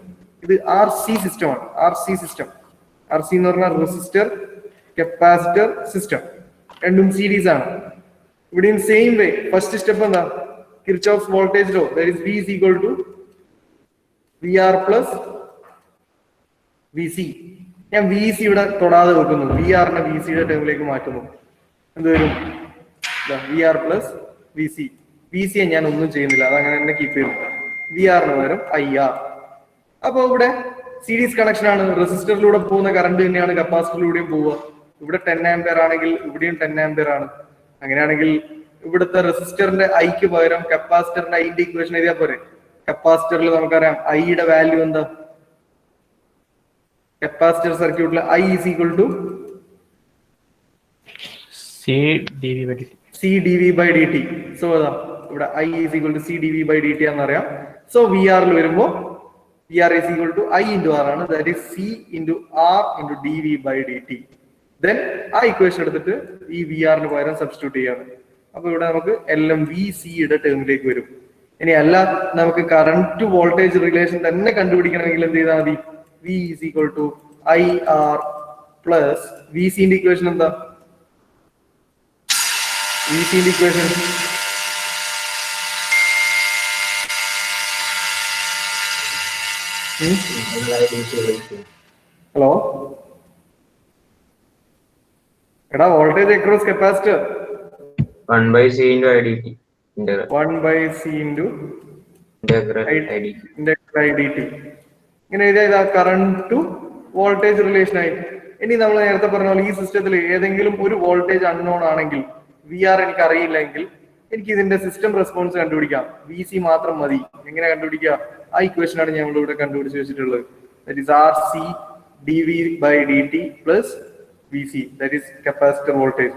ഇത് ആർ സി സിസ്റ്റമാണ്. R C system, R C എന്ന് പറഞ്ഞാൽ റെസിസ്റ്റർ കപ്പാസിറ്റർ സിസ്റ്റം, രണ്ടും സീരീസ് ആണ്. ഇവിടെയും സെയിം വേ ഫസ്റ്റ് സ്റ്റെപ്പ് എന്താ? Kirchhoff's voltage law, that is V is equal to V R plus V C. ഞാൻ വി സി ഇവിടെ തൊടാതെ വെക്കുന്നു, വി ആറിനെ വി സിയുടെ ടേമിലേക്ക് മാറ്റുന്നു. എന്ത് വരും? V R plus V C. V സിയെ ഞാൻ ഒന്നും ചെയ്യുന്നില്ല, അതങ്ങനെ തന്നെ കീപ്പ് ചെയ്യുന്നു. വി ആറിന് പകരം ഐ ആർ. അപ്പൊ ഇവിടെ സീരീസ് കണക്ഷൻ ആണ്, റെസിസ്റ്ററിലൂടെ പോകുന്ന കറണ്ട് തന്നെയാണ് കപ്പാസിറ്ററിലൂടെയും പോവുക. ഇവിടെ 10 ആംപിയർ ആണെങ്കിൽ ഇവിടെയും 10 ആംപിയർ ആണ്. അങ്ങനെയാണെങ്കിൽ ഇവിടുത്തെ റെസിസ്റ്ററിന്റെ ഐക്ക് പകരം കപ്പാസിറ്ററിന്റെ ഐന്റെ ഇക്വേഷൻ എഴുതിയാൽ പോരെ? കപ്പാസിറ്ററിൽ നമുക്കറിയാം ഐയുടെ വാല്യൂ എന്താ? കപ്പാസിറ്റർ സർക്യൂട്ടിൽ I is equal to C D V by D T. So അതാ ഇവിടെ I is equal to C D V by D T എന്നറിയാം. സോ വി ആറിൽ വരുമ്പോ V R is equal to I into R ആണ്, that is C into R into D V by D T. Then ആ equation എടുത്തിട്ട് ഈ V ആറിന് പകരം substitute ചെയ്യാണ്. അപ്പൊ ഇവിടെ നമുക്ക് എല്ലാം വി സിയുടെ ടേമിലേക്ക് വരും. ഇനി അല്ല, നമുക്ക് കറന്റ് വോൾട്ടേജ് റിലേഷൻ തന്നെ കണ്ടുപിടിക്കണമെങ്കിൽ എന്ത് ചെയ്താൽ മതി? V is equal to I R plus V സിന്റെ ഇക്വേഷൻ എന്താ? വി സിന്റെ ഇക്വേഷൻ ഹലോ എടാ, voltage across capacitor 1/c into IDT. 1/c into Integral IDT. integral IDT. ഇങ്ങനെ എഴുതിയാ കറണ്ട് ടു വോൾട്ടേജ് റിലേഷൻ ആയി. ഇനി നമ്മൾ നേരത്തെ പറഞ്ഞ പോലെ ഈ സിസ്റ്റത്തിൽ ഏതെങ്കിലും ഒരു വോൾട്ടേജ് അൺനോൺ ആണെങ്കിൽ, വി ആർ എനിക്ക് അറിയില്ലെങ്കിൽ, എനിക്ക് ഇതിന്റെ സിസ്റ്റം റെസ്പോൺസ് കണ്ടുപിടിക്കാം. വി സി മാത്രം മതി. എങ്ങനെ കണ്ടുപിടിക്കുക? ആ ഇക്വേഷൻ ആണ് ഞങ്ങൾ ഇവിടെ കണ്ടുപിടിച്ച് വെച്ചിട്ടുള്ളത്. That is R C D V by D T plus V C, that is capacitor voltage.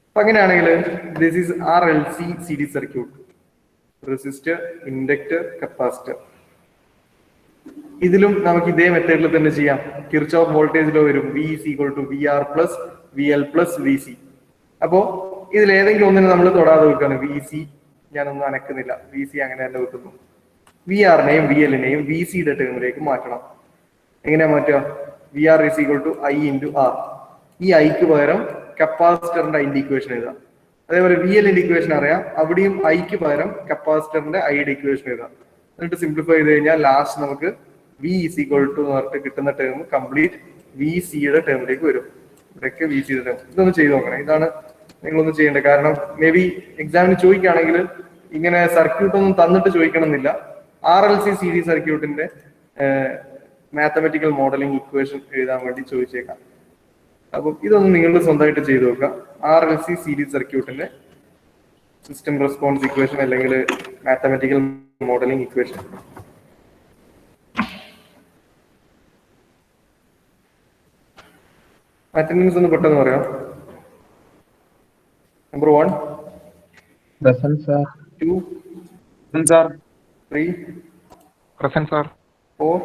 അപ്പൊ അങ്ങനെയാണെങ്കിൽ this is R L C series circuit, resistor, inductor, capacitor. ഇതിലും നമുക്ക് ഇതേ മെത്തേഡിൽ തന്നെ ചെയ്യാം. കിർച്ചോഫ് വോൾട്ടേജ് ലോ വരും, V is equal to V R plus V L plus V C. അപ്പോ ഇതിൽ ഏതെങ്കിലും ഒന്നിനെ നമ്മൾ തൊടാതെ വെക്കുകയാണ്. വി സി ഞാനൊന്നും അനക്കുന്നില്ല, വി സി അങ്ങനെ തന്നെ വെക്കുന്നു. വി ആറിനെയും വി എല്ലിനെയും വി സിയുടെ ടേമിലേക്ക് മാറ്റണം. എങ്ങനെയാ മാറ്റുക? V R is equal to I into R. ഈ ഐക്ക് പകരം കപ്പാസിറ്ററിന്റെ ഐന്റെ ഇക്വേഷൻ എഴുതാം. അതേപോലെ വി എല്ലിന്റെ ഇക്വേഷൻ അറിയാം, അവിടെയും ഐക്ക് പകരം കപ്പാസിറ്ററിന്റെ ഐയുടെ ഇക്വേഷൻ എഴുതാം. എന്നിട്ട് സിംപ്ലിഫൈ ചെയ്ത് കഴിഞ്ഞാൽ ലാസ്റ്റ് നമുക്ക് വി ഈസ് ഈക്വൽ ടു എന്ന് പറഞ്ഞിട്ട് കിട്ടുന്ന ടേം കംപ്ലീറ്റ് വി സിയുടെ ടേമിലേക്ക് വരും. ഇവിടെയൊക്കെ വി സിയുടെ ടേം. ഇതൊന്ന് ചെയ്ത് നോക്കണം. ഇതാണ് നിങ്ങളൊന്ന് ചെയ്യേണ്ടത്. കാരണം മേ ബി എക്സാമിന് ചോദിക്കുകയാണെങ്കിൽ ഇങ്ങനെ സർക്യൂട്ട് ഒന്നും തന്നിട്ട് ചോദിക്കണം എന്നില്ല. ആർ എൽ സി സീരീസ് സർക്യൂട്ടിന്റെ മാത്തമെറ്റിക്കൽ മോഡലിംഗ് ഇക്വേഷൻ എഴുതാൻ വേണ്ടി ചോദിച്ചേക്കാം. അപ്പൊ ഇതൊന്നും നിങ്ങൾ സ്വന്തമായിട്ട് ചെയ്തു നോക്കുക. ആർ എൽ സി സീരീസ് സർക്യൂട്ടിന്റെ സിസ്റ്റം റെസ്പോൺസ് ഇക്വേഷൻ അല്ലെങ്കിൽ മാത്തമെറ്റിക്കൽ മോഡലിംഗ് ഇക്വേഷൻ. അറ്റൻഡൻസ് ഒന്ന് പെട്ടെന്ന് പറയാം. Number 1 present sir, 2 Present, sir. 3 Present, sir. 4